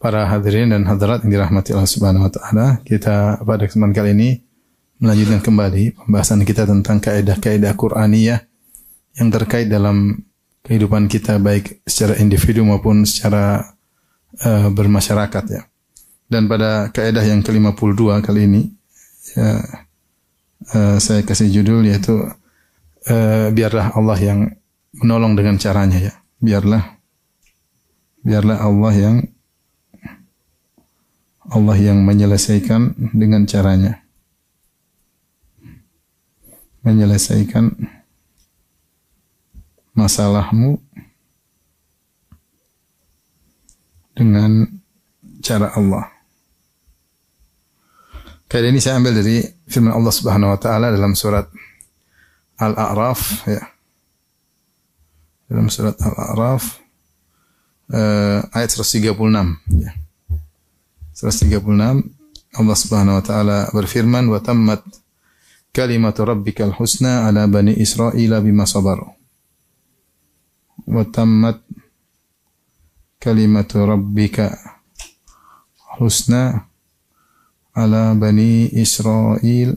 Para hadirin dan hadirat yang dirahmati Allah Subhanahu wa taala, kita pada kesempatan kali ini melanjutkan kembali pembahasan kita tentang kaidah-kaidah Qur'aniyah yang terkait dalam kehidupan kita baik secara individu maupun secara bermasyarakat ya. Dan pada kaidah yang ke-52 kali ini ya, saya kasih judul yaitu biarlah Allah yang menolong dengan caranya ya. Biarlah Allah yang menyelesaikan dengan caranya. Menyelesaikan masalahmu dengan cara Allah. Kali ini saya ambil dari firman Allah Subhanahu wa taala dalam surat Al-A'raf ya. Dalam surat Al-A'raf ayat 136 ya. 136 Allah Subhanahu wa taala berfirman wa tammat kalimatu rabbikal husna ala bani Israila bima sabaru. Wa tammat kalimatu rabbika husna ala bani Israil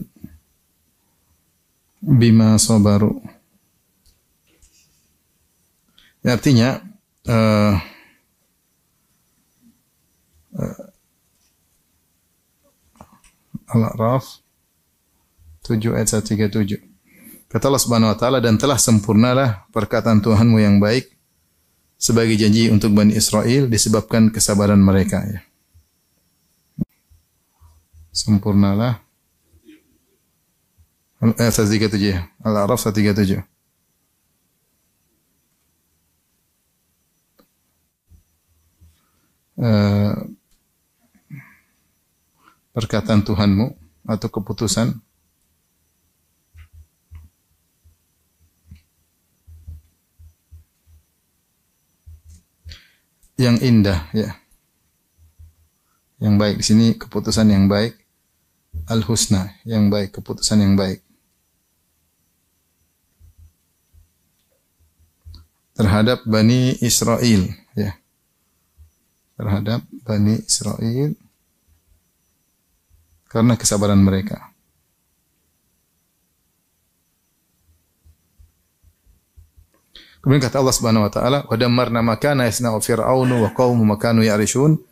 bima sabaru. Ya, artinya Al-A'raf 7 ayat 137. Kata Allah Subhanahu wa taala, dan telah sempurnalah perkataan Tuhanmu yang baik sebagai janji untuk Bani Israel disebabkan kesabaran mereka ya. Sempurnalah ayat 137 ya. Al-A'raf 137. Perkataan Tuhanmu atau keputusan yang indah ya. Yang baik di sini keputusan yang baik, al-husna, yang baik, keputusan yang baik. Terhadap Bani Israel ya. Terhadap Bani Israel karena kesabaran mereka. Kemudian kata Allah Subhanahu wa taala, "Wa dammarna ma kana yasna'u fir'aunu wa qaumuhu ma kanu ya'rishun."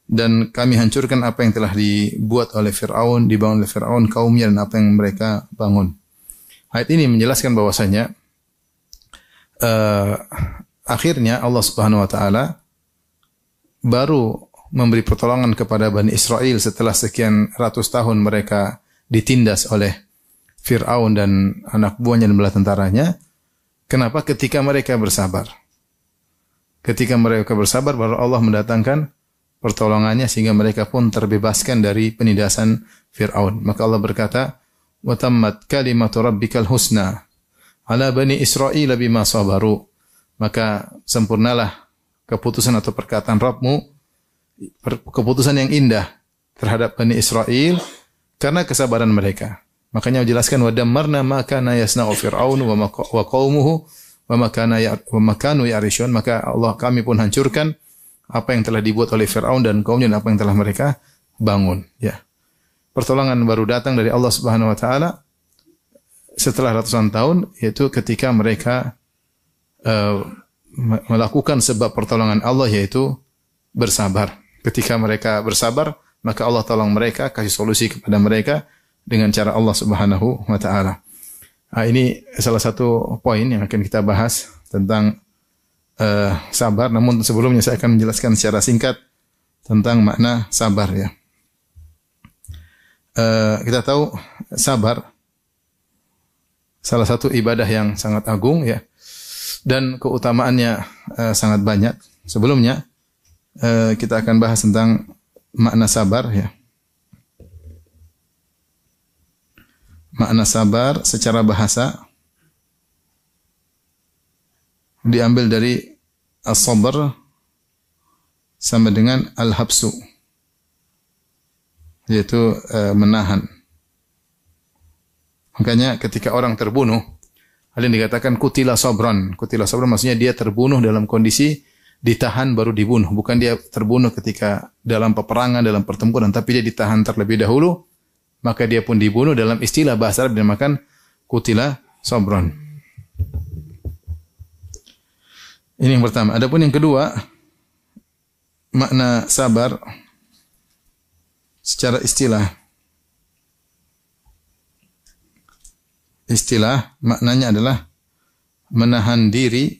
Dan kami hancurkan apa yang telah dibuat oleh Fir'aun, dibangun oleh Fir'aun, kaumnya dan apa yang mereka bangun. Ayat ini menjelaskan bahwasanya akhirnya Allah Subhanahu wa taala baru memberi pertolongan kepada Bani Israel setelah sekian ratus tahun mereka ditindas oleh Fir'aun dan anak buahnya dan bala tentaranya. Kenapa? Ketika mereka bersabar. Ketika mereka bersabar baru Allah mendatangkan pertolongannya sehingga mereka pun terbebaskan dari penindasan Fir'aun. Maka Allah berkata, "Wa tammat kalimatu rabbikal husna ala Bani Israil bima sabaru." Maka sempurnalah keputusan atau perkataan Rabbmu, keputusan yang indah terhadap Bani Israel karena kesabaran mereka. Makanya dijelaskan wa dammarna ma kana yasna'u fir'aun wa qaumuhu wa ma kanu ya'rishun. Maka Allah, kami pun hancurkan apa yang telah dibuat oleh Fir'aun dan kaumnya dan apa yang telah mereka bangun ya. Pertolongan baru datang dari Allah Subhanahu wa taala setelah ratusan tahun, yaitu ketika mereka melakukan sebab pertolongan Allah, yaitu bersabar. Ketika mereka bersabar, maka Allah tolong mereka, kasih solusi kepada mereka dengan cara Allah Subhanahu wa taala. Nah, ini salah satu poin yang akan kita bahas tentang sabar. Namun sebelumnya saya akan menjelaskan secara singkat tentang makna sabar ya. Kita tahu sabar salah satu ibadah yang sangat agung ya, dan keutamaannya sangat banyak. Sebelumnya kita akan bahas tentang makna sabar ya. Makna sabar secara bahasa diambil dari as-sabr sama dengan al-habsu, yaitu menahan. Makanya ketika orang terbunuh, ada yang dikatakan kutila sabran. Kutila sabran maksudnya dia terbunuh dalam kondisi ditahan baru dibunuh. Bukan dia terbunuh ketika dalam peperangan, dalam pertempuran, tapi dia ditahan terlebih dahulu, maka dia pun dibunuh. Dalam istilah bahasa Arab dinamakan kutila sabron. Ini yang pertama. Adapun yang kedua, makna sabar secara istilah. Istilah maknanya adalah menahan diri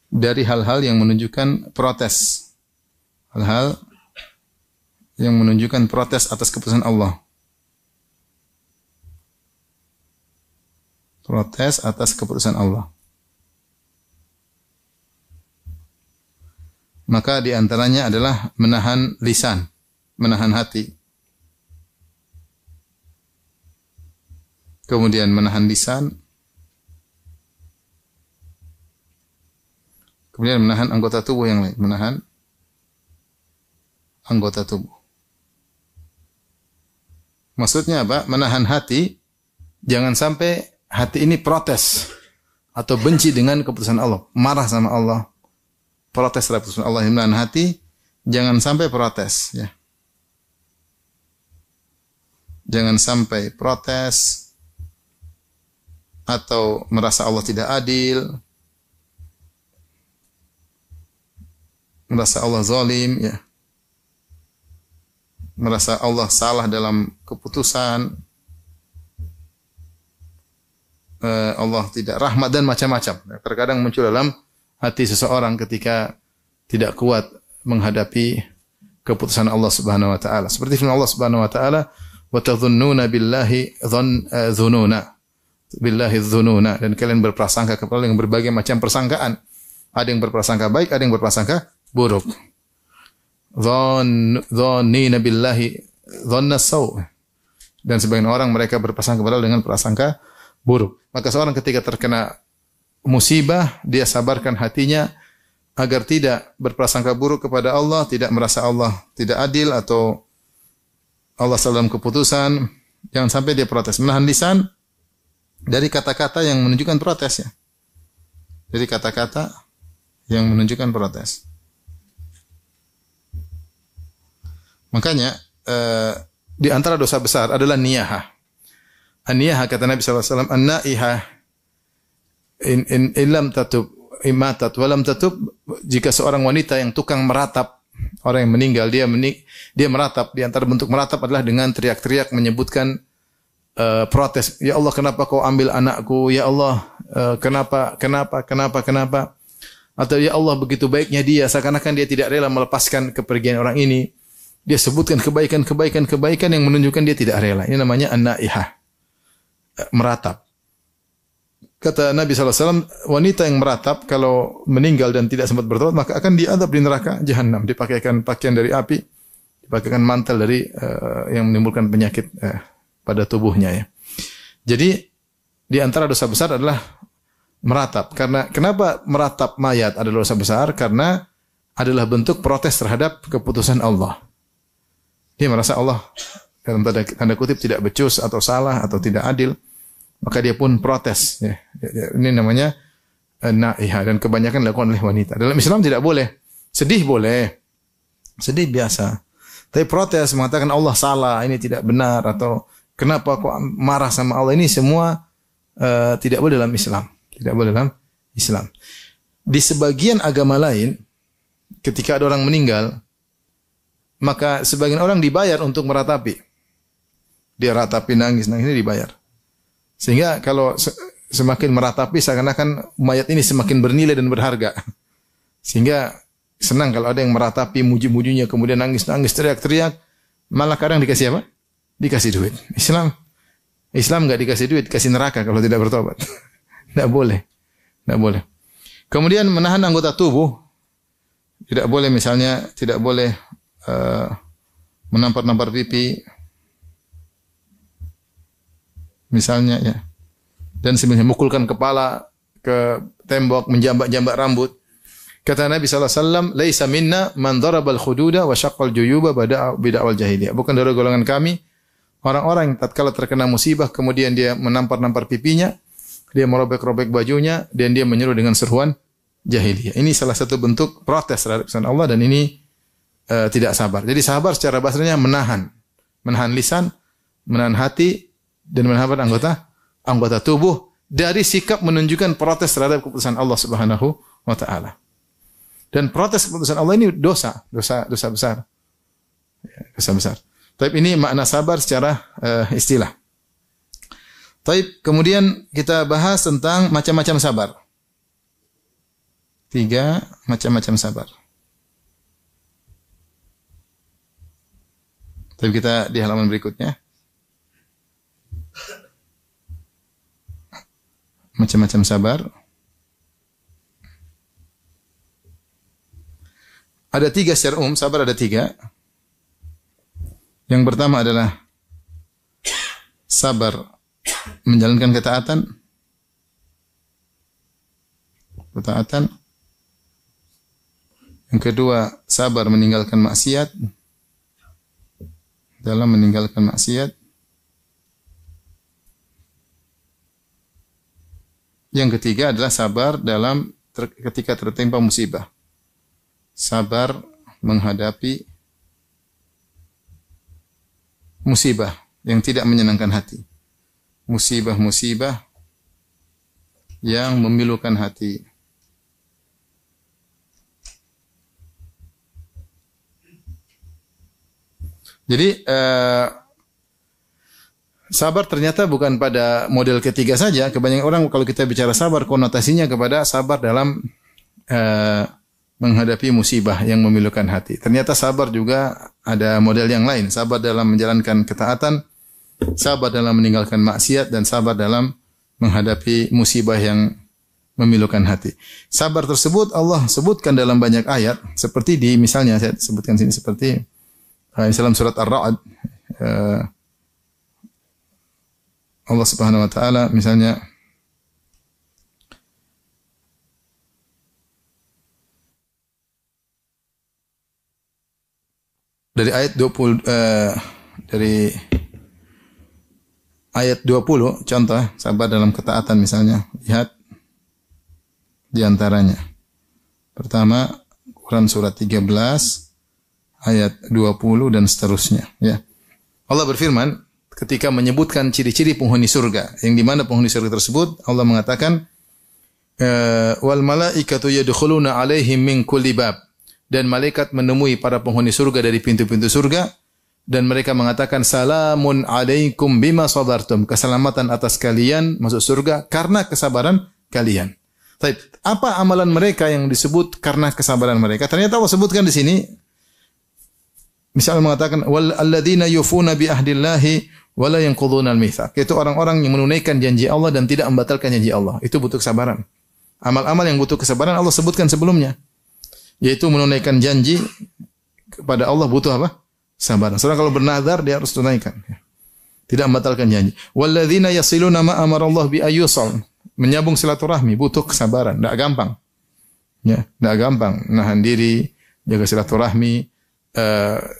dari hal-hal yang menunjukkan protes. Hal-hal yang menunjukkan protes atas keputusan Allah. Protes atas keputusan Allah. Maka di antaranya adalah menahan lisan, menahan hati. Kemudian menahan lisan. Kemudian menahan anggota tubuh yang lain. Menahan anggota tubuh. Maksudnya apa? Menahan hati. Jangan sampai hati ini protes. Atau benci dengan keputusan Allah. Marah sama Allah. Protes terhadap keputusan Allah. Menahan hati. Jangan sampai protes. Ya. Jangan sampai protes. Atau merasa Allah tidak adil, merasa Allah zalim, ya, merasa Allah salah dalam keputusan, Allah tidak rahmat dan macam-macam. Terkadang muncul dalam hati seseorang ketika tidak kuat menghadapi keputusan Allah Subhanahu wa taala. Seperti firman Allah Subhanahu wa taala, "Wa tadhunnuna billahi dhununa." Billahi dzununa, dan kalian berprasangka kepada Allah yang berbagai macam persangkaan. Ada yang berprasangka baik, ada yang berprasangka buruk. Dhannina billahi dhanna saw. Dan sebagian orang mereka berprasangka kepada Allah dengan prasangka buruk. Maka seorang ketika terkena musibah, dia sabarkan hatinya agar tidak berprasangka buruk kepada Allah, tidak merasa Allah tidak adil atau Allah salah dalam keputusan. Jangan sampai dia protes. Menahan lisan dari kata-kata yang menunjukkan protes, ya. Dari kata-kata yang menunjukkan protes. Makanya di antara dosa besar adalah niyahah. An-niyahah kata Nabi SAW, an-naihah in lam tatub imatat walam tatub. Jika seorang wanita yang tukang meratap orang yang meninggal, dia meratap. Di antara bentuk meratap adalah dengan teriak-teriak menyebutkan protes. Ya Allah, kenapa kau ambil anakku? Ya Allah, kenapa? Atau ya Allah, begitu baiknya dia, seakan-akan dia tidak rela melepaskan kepergian orang ini. Dia sebutkan kebaikan yang menunjukkan dia tidak rela. Ini namanya an-naihah. Meratap. Kata Nabi SAW, wanita yang meratap kalau meninggal dan tidak sempat bertobat, maka akan diadab di neraka Jahannam. Dipakaikan pakaian dari api, dipakaikan mantel dari yang menimbulkan penyakit pada tubuhnya, ya. Jadi di antara dosa besar adalah meratap. Karena kenapa meratap mayat adalah dosa besar? Karena adalah bentuk protes terhadap keputusan Allah. Dia merasa Allah dalam tanda kutip tidak becus atau salah atau tidak adil, maka dia pun protes, ya. Ini namanya naihah, dan kebanyakan dilakukan oleh wanita. Dalam Islam tidak boleh. Sedih boleh. Sedih biasa. Tapi protes mengatakan Allah salah, ini tidak benar, atau kenapa kok marah sama Allah, ini semua tidak boleh dalam Islam. Tidak boleh dalam Islam. Di sebagian agama lain, ketika ada orang meninggal, maka sebagian orang dibayar untuk meratapi. Dia ratapi, nangis ini dibayar. Sehingga kalau semakin meratapi, seakan-akan mayat ini semakin bernilai dan berharga. Sehingga senang kalau ada yang meratapi, muji-mujinya, kemudian nangis-nangis, teriak-teriak, malah kadang dikasih apa? Dikasih duit. Islam enggak dikasih duit, dikasih neraka kalau tidak bertobat. Tidak boleh. Tidak boleh. Kemudian menahan anggota tubuh. Tidak boleh, misalnya tidak boleh menampar-nampar pipi. Misalnya, ya. Dan sebenarnya mukulkan kepala ke tembok, menjambak-jambak rambut. Kata Nabi SAW, "Laisa minna man darabal khududa wa syaqqal juyuba bida'wal jahiliyah." Bukan dari golongan kami orang-orang yang tatkala terkena musibah kemudian dia menampar-nampar pipinya dia merobek-robek bajunya, dan dia menyeru dengan seruan jahiliyah. Ini salah satu bentuk protes terhadap keputusan Allah, dan ini tidak sabar. Jadi sabar secara bahasanya menahan lisan, menahan hati, dan menahan anggota tubuh dari sikap menunjukkan protes terhadap keputusan Allah Subhanahu wa taala. Dan protes keputusan Allah ini dosa besar. Dosa besar. Tapi ini makna sabar secara istilah. Taib, kemudian kita bahas tentang macam-macam sabar. 3 macam-macam sabar. Tapi kita di halaman berikutnya. Macam-macam sabar. Ada 3 secara umum, sabar ada 3. Yang pertama adalah sabar menjalankan ketaatan. Yang kedua, sabar meninggalkan maksiat. Dalam meninggalkan maksiat. Yang ketiga adalah sabar ketika tertimpa musibah. Sabar menghadapi musibah yang tidak menyenangkan hati. Musibah-musibah yang memilukan hati. Jadi sabar ternyata bukan pada model ketiga saja. Kebanyakan orang kalau kita bicara sabar, konotasinya kepada sabar dalam menghadapi musibah yang memilukan hati. Ternyata sabar juga ada model yang lain. Sabar dalam menjalankan ketaatan, sabar dalam meninggalkan maksiat, dan sabar dalam menghadapi musibah yang memilukan hati. Sabar tersebut Allah sebutkan dalam banyak ayat. Seperti misalnya saya sebutkan sini seperti dalam surat Ar-Ra'd. Allah Subhanahu wa taala misalnya dari ayat 20 dari ayat 20 contoh sabar dalam ketaatan misalnya, lihat di antaranya. Pertama, Quran surat 13 ayat 20 dan seterusnya, ya. Allah berfirman ketika menyebutkan ciri-ciri penghuni surga, yang di mana penghuni surga tersebut Allah mengatakan wal malaikatu yadkhuluna alaihim min kulli bab, dan malaikat menemui para penghuni surga dari pintu-pintu surga, dan mereka mengatakan salamun alaikum bima sabartum, keselamatan atas kalian masuk surga karena kesabaran kalian. Baik, apa amalan mereka yang disebut karena kesabaran mereka? Ternyata Allah sebutkan di sini. Misalnya mengatakan wal alladzina yufuna bi ahdillahi wa la yanquduna al-mitsaq. Itu orang-orang yang menunaikan janji Allah dan tidak membatalkan janji Allah. Itu butuh kesabaran. Amal-amal yang butuh kesabaran Allah sebutkan sebelumnya. Yaitu menunaikan janji kepada Allah butuh apa? Sabaran. Seorang kalau bernazar dia harus tunaikan. Tidak membatalkan janji. Walladzina yasiluna ma amarallahu bi ayyusal. Menyambung silaturahmi butuh kesabaran, enggak gampang. Ya, enggak gampang menahan diri, jaga silaturahmi.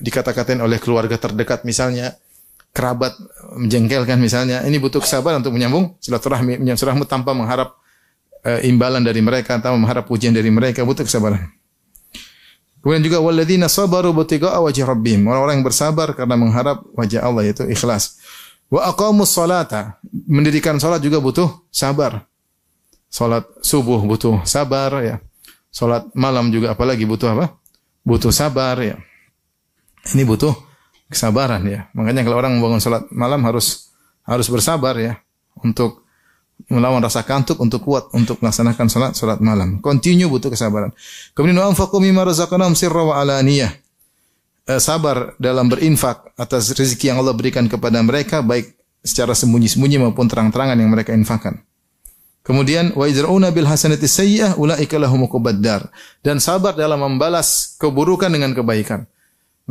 Dikata-katain oleh keluarga terdekat misalnya, kerabat menjengkelkan misalnya, ini butuh kesabaran untuk menyambung silaturahmi tanpa mengharap imbalan dari mereka, tanpa mengharap pujian dari mereka, butuh kesabaran. Kemudian juga walladzina sabaru butiqa'a wajhi rabbihim, orang-orang yang bersabar karena mengharap wajah Allah, yaitu ikhlas. Wa aqamus salata, mendirikan salat juga butuh sabar. Salat subuh butuh sabar, ya. Salat malam juga apalagi butuh apa? Butuh sabar, ya. Ini butuh kesabaran, ya. Makanya kalau orang membangun salat malam harus bersabar, ya, untuk melawan rasa kantuk, untuk kuat untuk melaksanakan salat malam. Continue butuh kesabaran. Kemudian anfaqu mimma razaqnahum sirra wa alaniyah. Sabar dalam berinfak atas rezeki yang Allah berikan kepada mereka, baik secara sembunyi-sembunyi maupun terang-terangan yang mereka infakkan. Kemudian wa izra'una bil hasanati sayyi'ah ulaika lahum uqubad dar. Dan sabar dalam membalas keburukan dengan kebaikan.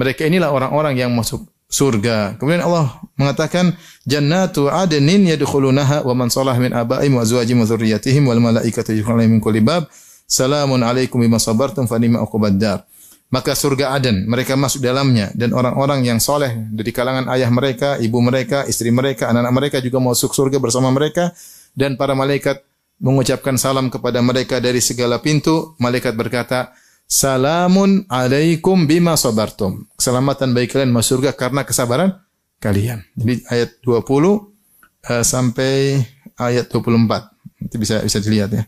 Mereka inilah orang-orang yang masuk surga. Kemudian Allah mengatakan jannatu adnin yadkhulunaha wa man salaha min abaihim wa azwajihim wa dzurriyyatihim wal malaikatu yadkhuluna min kulli bab. Salamun alaikum bima sabartum fa ni'ma uqubad dar. Maka surga Aden, mereka masuk dalamnya, dan orang-orang yang soleh dari kalangan ayah mereka, ibu mereka, istri mereka, anak-anak mereka juga masuk surga bersama mereka, dan para malaikat mengucapkan salam kepada mereka dari segala pintu. Malaikat berkata, salamun alaikum bima sabartum. Keselamatan bagi kalian masuk surga karena kesabaran kalian. Jadi ayat 20 sampai ayat 24. Nanti bisa dilihat ya.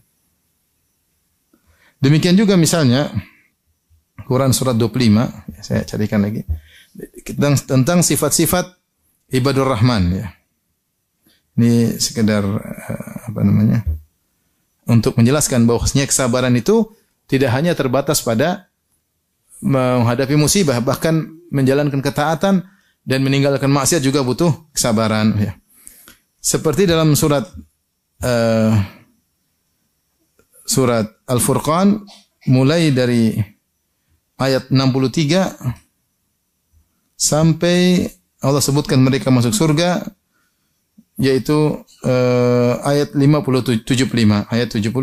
Demikian juga misalnya Quran surat 25, saya carikan lagi. Tentang sifat-sifat ibadur rahman ya. Ini sekedar untuk menjelaskan bahwasanya kesabaran itu tidak hanya terbatas pada menghadapi musibah, bahkan menjalankan ketaatan dan meninggalkan maksiat juga butuh kesabaran ya. Seperti dalam surat Al-Furqan mulai dari ayat 63 sampai Allah sebutkan mereka masuk surga, yaitu ayat 75 ayat 75.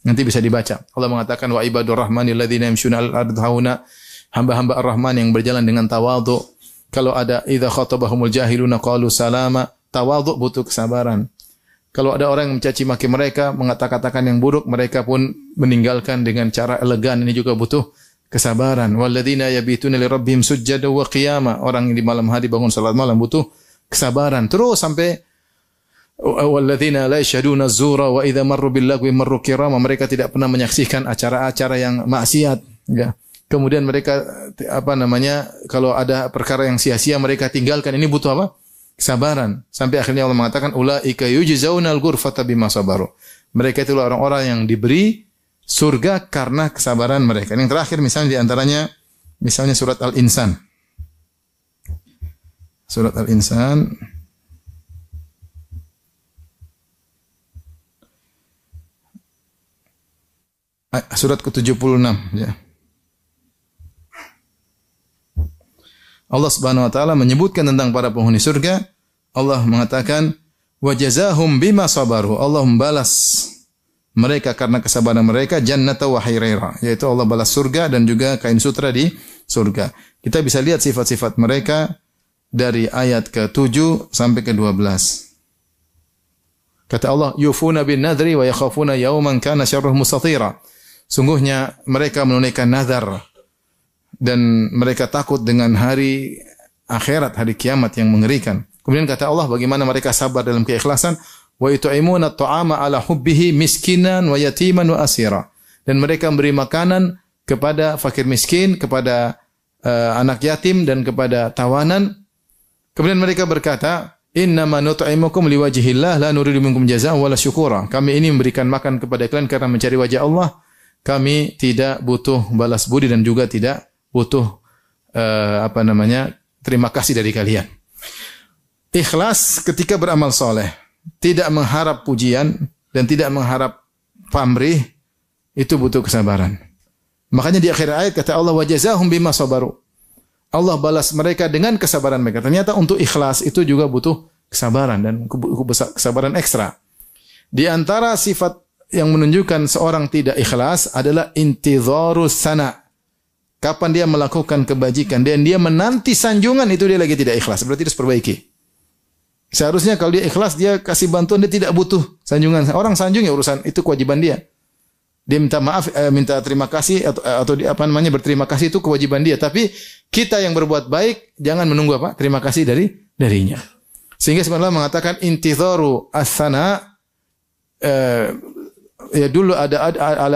Nanti bisa dibaca. Allah mengatakan wa ibadur rahmanil ladzina yamshuna al-ardh hauna, hamba-hamba Ar-Rahman yang berjalan dengan tawadhu. Kalau ada idza khatabahumul jahiluna qalu salama, tawadhu butuh kesabaran. Kalau ada orang yang mencaci maki mereka, mengatakan yang buruk, mereka pun meninggalkan dengan cara elegan. Ini juga butuh kesabaran. Walladzina yabituna lirabbihim sujjada wa qiyama. Orang yang di malam hari bangun salat malam butuh kesabaran. Terus sampai walladzina la yashhaduna az-zura wa idza marru bil lagwi marru kirama. Mereka tidak pernah menyaksikan acara-acara yang maksiat, ya. Kemudian mereka kalau ada perkara yang sia-sia mereka tinggalkan. Ini butuh apa? Kesabaran. Sampai akhirnya Allah mengatakan ulaika yujzaunal ghurfata bima sabaru. Mereka itu orang-orang yang diberi surga karena kesabaran mereka. Yang terakhir misalnya di antaranya misalnya surat Al-Insan. Surat Al-Insan surat ke-76 ya. Allah Subhanahu wa taala menyebutkan tentang para penghuni surga. Allah mengatakan wa jazahum bima sabaru. Allah membalas mereka karena kesabaran mereka jannata wa hairira, yaitu Allah balas surga dan juga kain sutra di surga. Kita bisa lihat sifat-sifat mereka dari ayat ke-7 sampai ke-12. Kata Allah, yufuna bin nadri wa yakhafuna yawman kana syarruhu mustatira. Sungguhnya mereka menunaikan nazar dan mereka takut dengan hari akhirat, hari kiamat yang mengerikan. Kemudian kata Allah, bagaimana mereka sabar dalam keikhlasan, wa yut'imuna at'ama ala hubbihi miskinan wa yatiman wa asira. Dan mereka memberi makanan kepada fakir miskin, kepada anak yatim dan kepada tawanan. Kemudian mereka berkata, innama nut'imukum liwajhillah la nuridu minkum jazaa'an wala syukura. Kami ini memberikan makan kepada kalian karena mencari wajah Allah. Kami tidak butuh balas budi dan juga tidak butuh terima kasih dari kalian. Ikhlas ketika beramal soleh, tidak mengharap pujian dan tidak mengharap pamrih, itu butuh kesabaran. Makanya di akhir ayat kata Allah, wajazahum bima sabaru. Allah balas mereka dengan kesabaran mereka. Ternyata untuk ikhlas itu juga butuh kesabaran dan kesabaran ekstra. Di antara sifat yang menunjukkan seorang tidak ikhlas adalah intidharus sana. Kapan dia melakukan kebajikan dan dia menanti sanjungan, itu dia lagi tidak ikhlas. Berarti harus perbaiki. Seharusnya kalau dia ikhlas, dia kasih bantuan, dia tidak butuh sanjungan. Orang sanjung ya urusan, itu kewajiban dia. Dia minta maaf, minta terima kasih atau berterima kasih, itu kewajiban dia. Tapi kita yang berbuat baik jangan menunggu terima kasih darinya. Sehingga sebenarnya mengatakan intidharu as-sana ya dulu ada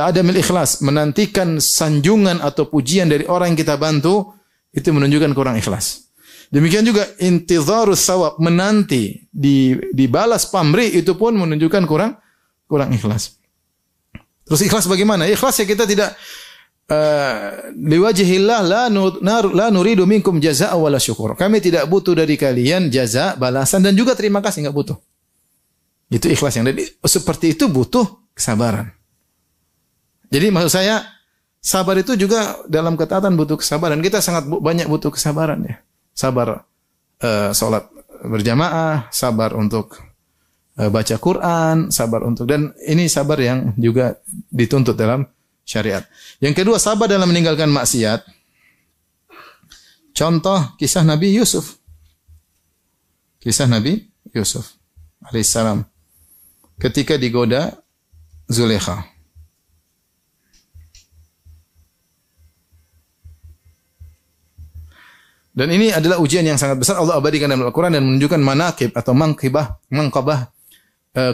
adamil ikhlas, menantikan sanjungan atau pujian dari orang yang kita bantu, itu menunjukkan kurang ikhlas. Demikian juga intidharus sawab, menanti dibalas pamrih, itu pun menunjukkan kurang ikhlas. Terus ikhlas bagaimana? Ikhlas ya kita tidak liwajhillah la nuridu minkum jazaa'a wala syukur. Kami tidak butuh dari kalian jaza, balasan dan juga terima kasih, enggak butuh. Itu ikhlas yang seperti itu butuh kesabaran. Jadi maksud saya, sabar itu juga dalam ketaatan butuh kesabaran. Kita sangat banyak butuh kesabaran ya. Sabar salat berjamaah, sabar untuk baca Quran, sabar untuk, dan ini sabar yang juga dituntut dalam syariat. Yang kedua, sabar dalam meninggalkan maksiat. Contoh kisah Nabi Yusuf. Kisah Nabi Yusuf alaihissalam. ketika digoda Zulekha. Dan ini adalah ujian yang sangat besar Allah abadikan dalam Al-Quran dan menunjukkan manaqib atau mangkabah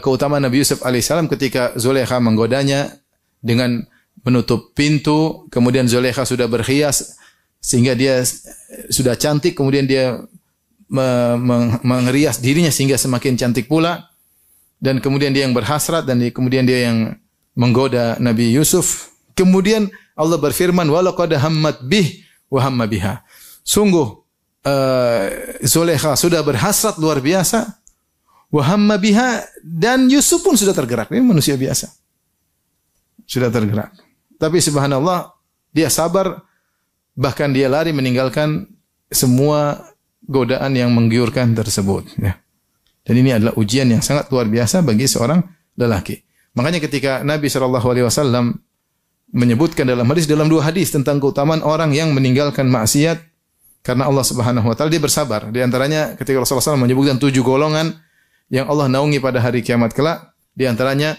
keutamaan Nabi Yusuf alaihissalam ketika Zulekha menggodanya dengan menutup pintu, kemudian Zulekha sudah berhias sehingga dia sudah cantik, kemudian dia mengerias dirinya sehingga semakin cantik pula, dan kemudian dia yang berhasrat dan kemudian dia yang menggoda Nabi Yusuf. Kemudian Allah berfirman, walaqad hammat bih wa hamma biha. Sungguh Zulekha sudah berhasrat luar biasa, wa hamma biha, dan Yusuf pun sudah tergerak. Ini manusia biasa. Sudah tergerak. Tapi subhanallah, dia sabar, bahkan dia lari meninggalkan semua godaan yang menggiurkan tersebut. Ya. Dan ini adalah ujian yang sangat luar biasa bagi seorang lelaki. Makanya ketika Nabi SAW menyebutkan dalam dua hadis tentang keutamaan orang yang meninggalkan maksiat karena Allah Subhanahu wa taala, dia bersabar. Di antaranya ketika Rasulullah SAW menyebutkan 7 golongan yang Allah naungi pada hari kiamat kelak, di antaranya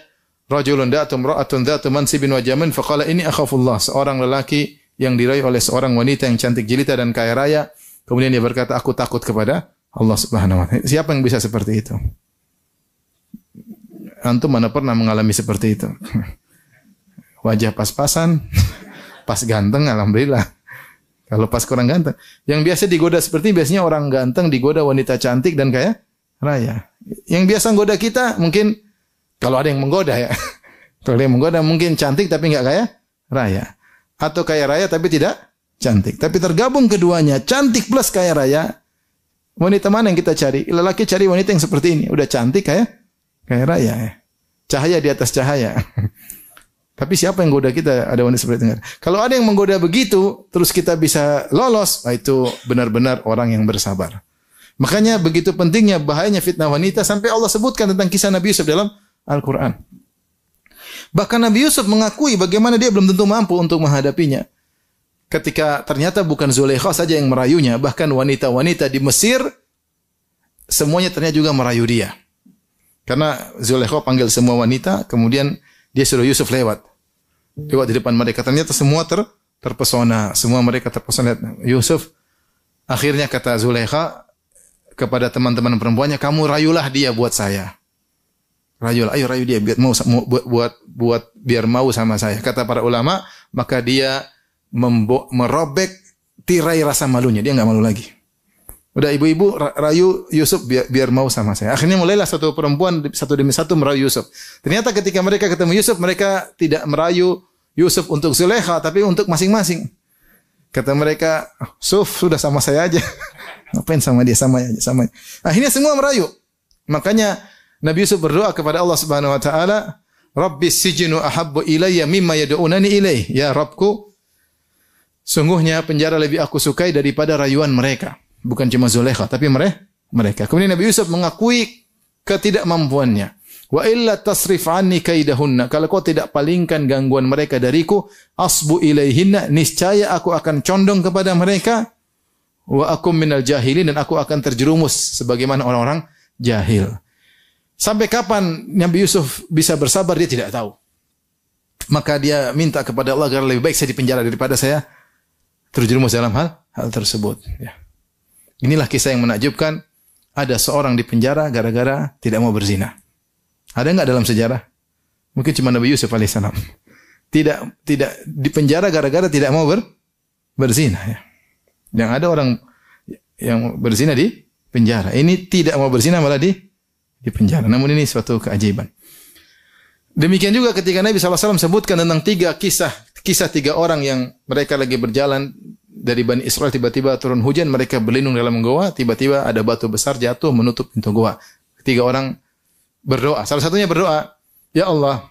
rajulun da'atu imra'atun dzatu mansibin wa jamin faqala inni akhafullah, seorang lelaki yang diraih oleh seorang wanita yang cantik jelita dan kaya raya, kemudian dia berkata, aku takut kepada Allah Subhanahu wa taala. Siapa yang bisa seperti itu? Antum mana pernah mengalami seperti itu? Wajah pas-pasan, pas ganteng, alhamdulillah. Kalau pas kurang ganteng, yang biasa digoda seperti biasanya orang ganteng digoda wanita cantik dan kaya raya. Yang biasa menggoda kita mungkin kalau ada yang menggoda ya. Kalau ada yang menggoda mungkin cantik tapi enggak kaya raya, atau kaya raya tapi tidak cantik. Tapi tergabung keduanya, cantik plus kaya raya. Wanita mana yang kita cari? Lelaki cari wanita yang seperti ini, udah cantik kaya raya ya. Cahaya di atas cahaya. Tapi siapa yang goda kita ada wanita seperti itu? Kalau ada yang menggoda begitu, terus kita bisa lolos, itu benar-benar orang yang bersabar. Makanya begitu pentingnya, bahayanya fitnah wanita, sampai Allah sebutkan tentang kisah Nabi Yusuf dalam Al-Quran. Bahkan Nabi Yusuf mengakui bagaimana dia belum tentu mampu untuk menghadapinya. Ketika ternyata bukan Zulekha saja yang merayunya, bahkan wanita-wanita di Mesir, semuanya ternyata juga merayu dia. Karena Zulekha panggil semua wanita, kemudian dia suruh Yusuf lewat di depan mereka. Ternyata semua terpesona. Semua mereka terpesona Yusuf. Akhirnya kata Zulekha kepada teman-teman perempuannya, kamu rayulah dia buat saya. Rayulah, ayo rayu dia biar mau sama saya. Kata para ulama, maka dia merobek tirai rasa malunya. Dia enggak malu lagi. Udah ibu-ibu rayu Yusuf biar mau sama saya. Akhirnya mulailah satu perempuan satu demi satu merayu Yusuf. Ternyata ketika mereka ketemu Yusuf, mereka tidak merayu Yusuf untuk Zulekha, tapi untuk masing-masing. Kata mereka, Yusuf sudah sama saya aja. Ngapain sama dia, sama aja, sama. Akhirnya semua merayu. Makanya Nabi Yusuf berdoa kepada Allah Subhanahu wa taala, Rabbis sijnu ahabbu ilayya mimma yad'unani ilaih. Ya Rabbku, sungguhnya penjara lebih aku sukai daripada rayuan mereka. Bukan cuma Zulekha, tapi mereka. Kemudian Nabi Yusuf mengakui ketidakmampuannya. Wa illa tasrif anni kaidahunna. Kalau kau tidak palingkan gangguan mereka dariku, asbu ilaihinna, niscaya aku akan condong kepada mereka. Wa akum minal jahilin, dan aku akan terjerumus sebagaimana orang-orang jahil. Sampai kapan Nabi Yusuf bisa bersabar, dia tidak tahu. Maka dia minta kepada Allah agar lebih baik saya dipenjara daripada saya terjerumus dalam hal tersebut. Ya. Inilah kisah yang menakjubkan. Ada seorang di penjara gara-gara tidak mau berzina. Ada enggak dalam sejarah? Mungkin cuma Nabi Yusuf alaihissalam. Tidak di penjara gara-gara tidak mau berzina. Ya. Yang ada orang yang berzina di penjara. Ini tidak mau berzina malah di penjara. Namun ini suatu keajaiban. Demikian juga ketika Nabi SAW sebutkan tentang kisah 3 orang yang mereka lagi berjalan dari Bani Israel, tiba-tiba turun hujan, mereka berlindung dalam goa, tiba-tiba ada batu besar jatuh menutup pintu goa. 3 orang berdoa. Salah satunya berdoa, ya Allah,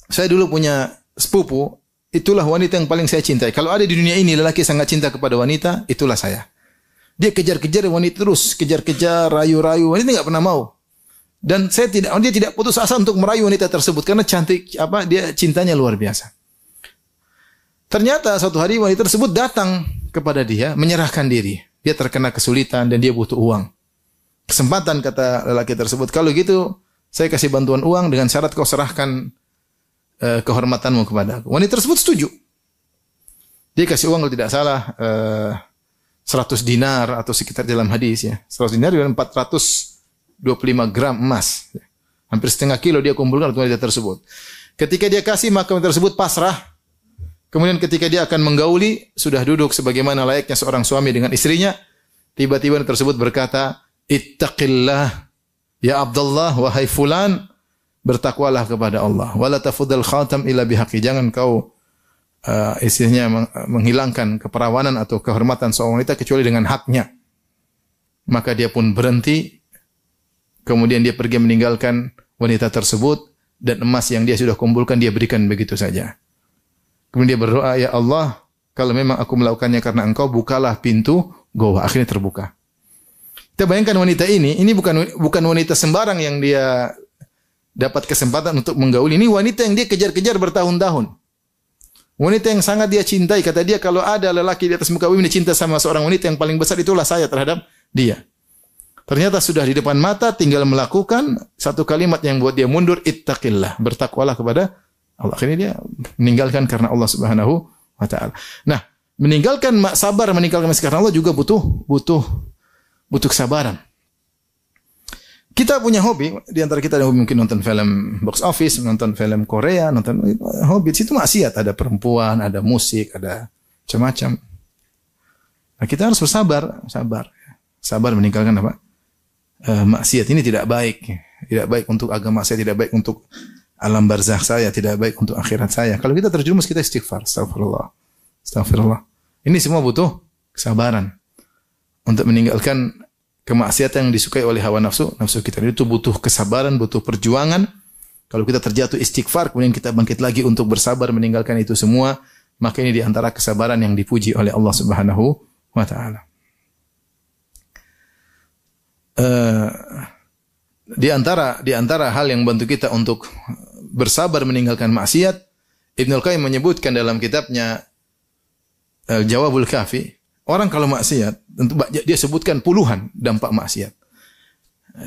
saya dulu punya sepupu, itulah wanita yang paling saya cintai. Kalau ada di dunia ini lelaki sangat cinta kepada wanita, itulah saya. Dia kejar-kejar wanita terus, kejar-kejar, rayu-rayu, wanita enggak pernah mau. Dan dia tidak putus asa untuk merayu wanita tersebut karena cantik, dia cintanya luar biasa. Ternyata suatu hari wanita tersebut datang kepada dia, menyerahkan diri. Dia terkena kesulitan dan dia butuh uang. Kesempatan kata lelaki tersebut, kalau gitu saya kasih bantuan uang dengan syarat kau serahkan kehormatanmu kepada aku. Wanita tersebut setuju. Dia kasih uang kalau tidak salah 100 dinar atau sekitar dalam hadis ya. 100 dinar dengan 425 gram emas. Hampir setengah kilo dia kumpulkan untuk wanita tersebut. Ketika dia kasih, maka wanita tersebut pasrah. Kemudian ketika dia akan menggauli, sudah duduk sebagaimana layaknya seorang suami dengan istrinya, tiba-tiba wanita tersebut berkata, "Ittaqillah ya Abdullah, wahai fulan, bertakwalah kepada Allah. Wala tafudal khatam illa bihaqi." Jangan kau istilahnya menghilangkan keperawanan atau kehormatan seorang wanita kecuali dengan haknya. Maka dia pun berhenti. Kemudian dia pergi meninggalkan wanita tersebut dan emas yang dia sudah kumpulkan dia berikan begitu saja. Kemudian dia berdoa, "Ya Allah, kalau memang aku melakukannya karena Engkau, bukalah pintu goa." Akhirnya terbuka. Kita bayangkan wanita ini bukan wanita sembarang yang dia dapat kesempatan untuk menggauli. Ini wanita yang dia kejar-kejar bertahun-tahun. Wanita yang sangat dia cintai. Kata dia, kalau ada lelaki di atas muka bumi cinta sama seorang wanita, yang paling besar itulah saya terhadap dia. Ternyata sudah di depan mata, tinggal melakukan satu kalimat yang buat dia mundur, ittaqillah, bertakwalah kepada Allah. Akhirnya dia meninggalkan karena Allah Subhanahu wa taala. Nah, meninggalkan karena Allah juga butuh kesabaran. Kita punya hobi, di antara kita ada hobi mungkin nonton film box office, nonton film Korea, nonton hobi. Situ maksiat, ada perempuan, ada musik, ada macam-macam. Nah, kita harus sabar meninggalkan apa? Maksiat ini tidak baik. Tidak baik untuk agama saya, tidak baik untuk alam barzakh saya, tidak baik untuk akhirat saya. Kalau kita terjerumus, kita istighfar. Astagfirullah. Ini semua butuh kesabaran untuk meninggalkan kemaksiatan yang disukai oleh hawa nafsu kita. Itu butuh kesabaran, butuh perjuangan. Kalau kita terjatuh istighfar, kemudian kita bangkit lagi untuk bersabar meninggalkan itu semua, maka ini di antara kesabaran yang dipuji oleh Allah Subhanahu wa taala. Di antara hal yang membantu kita untuk bersabar meninggalkan maksiat, Ibnu Al-Qayyim menyebutkan dalam kitabnya Al-Jawabul Kafi, orang kalau maksiat, tentu dia sebutkan puluhan dampak maksiat.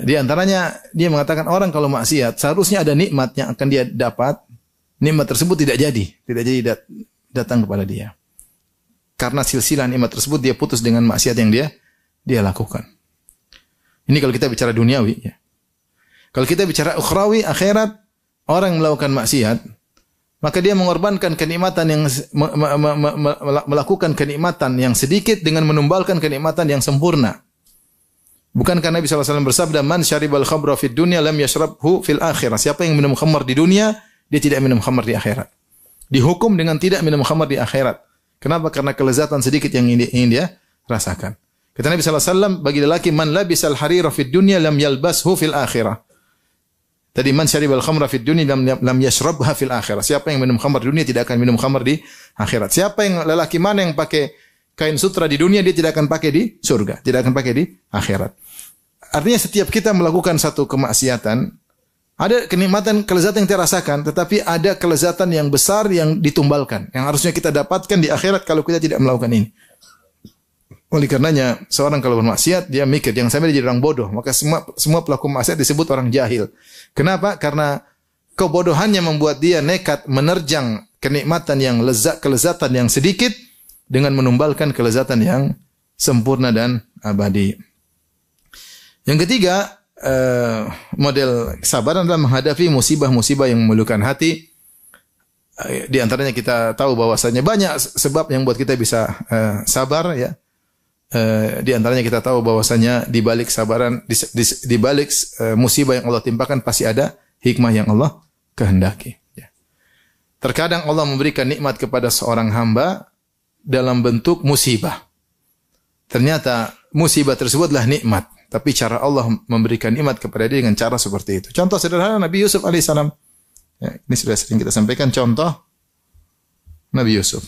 Di antaranya dia mengatakan orang kalau maksiat seharusnya ada nikmat yang akan dia dapat, nikmat tersebut tidak jadi datang kepada dia. Karena silsilah nikmat tersebut dia putus dengan maksiat yang dia lakukan. Ini kalau kita bicara duniawi ya. Kalau kita bicara ukhrawi, akhirat, orang yang melakukan maksiat, maka dia mengorbankan kenikmatan yang melakukan kenikmatan yang sedikit dengan menumbalkan kenikmatan yang sempurna. Bukankah Nabi SAW bersabda, "Man syaribal khamra fid dunya lam yashrabhu fil akhirah." Siapa yang minum khamar di dunia, dia tidak minum khamar di akhirat. Dihukum dengan tidak minum khamar di akhirat. Kenapa? Karena kelezatan sedikit yang ingin dia rasakan. Kata Nabi SAW, bagi lelaki, "Man labisal harira fid dunya lam yalbashu fil akhirah." Tadi man syaribal khamra fid dunya lam yashrabha fil akhirah. Siapa yang minum khamar di dunia tidak akan minum khamar di akhirat. Siapa yang lelaki mana yang pakai kain sutra di dunia, dia tidak akan pakai di surga, tidak akan pakai di akhirat. Artinya setiap kita melakukan satu kemaksiatan, ada kenikmatan, kelezatan yang kita rasakan, tetapi ada kelezatan yang besar yang ditumbalkan, yang harusnya kita dapatkan di akhirat kalau kita tidak melakukan ini. Oleh karenanya, seorang kalau bermaksiat, dia mikir, jangan sampai dia jadi orang bodoh. Maka semua pelaku maksiat disebut orang jahil. Kenapa? Karena kebodohannya membuat dia nekat menerjang kenikmatan yang kelezatan yang sedikit dengan menumbalkan kelezatan yang sempurna dan abadi. Yang ketiga, model kesabaran dalam menghadapi musibah-musibah yang memilukan hati. Di antaranya kita tahu bahwasanya banyak sebab yang buat kita bisa sabar ya. Di antaranya kita tahu bahwasanya di balik sabaran, di balik musibah yang Allah timpakan pasti ada hikmah yang Allah kehendaki. Ya. Terkadang Allah memberikan nikmat kepada seorang hamba dalam bentuk musibah. Ternyata musibah tersebutlah nikmat, tapi cara Allah memberikan nikmat kepada dia dengan cara seperti itu. Contoh sederhana Nabi Yusuf alaihissalam. Ya, ini sudah sering kita sampaikan contoh Nabi Yusuf.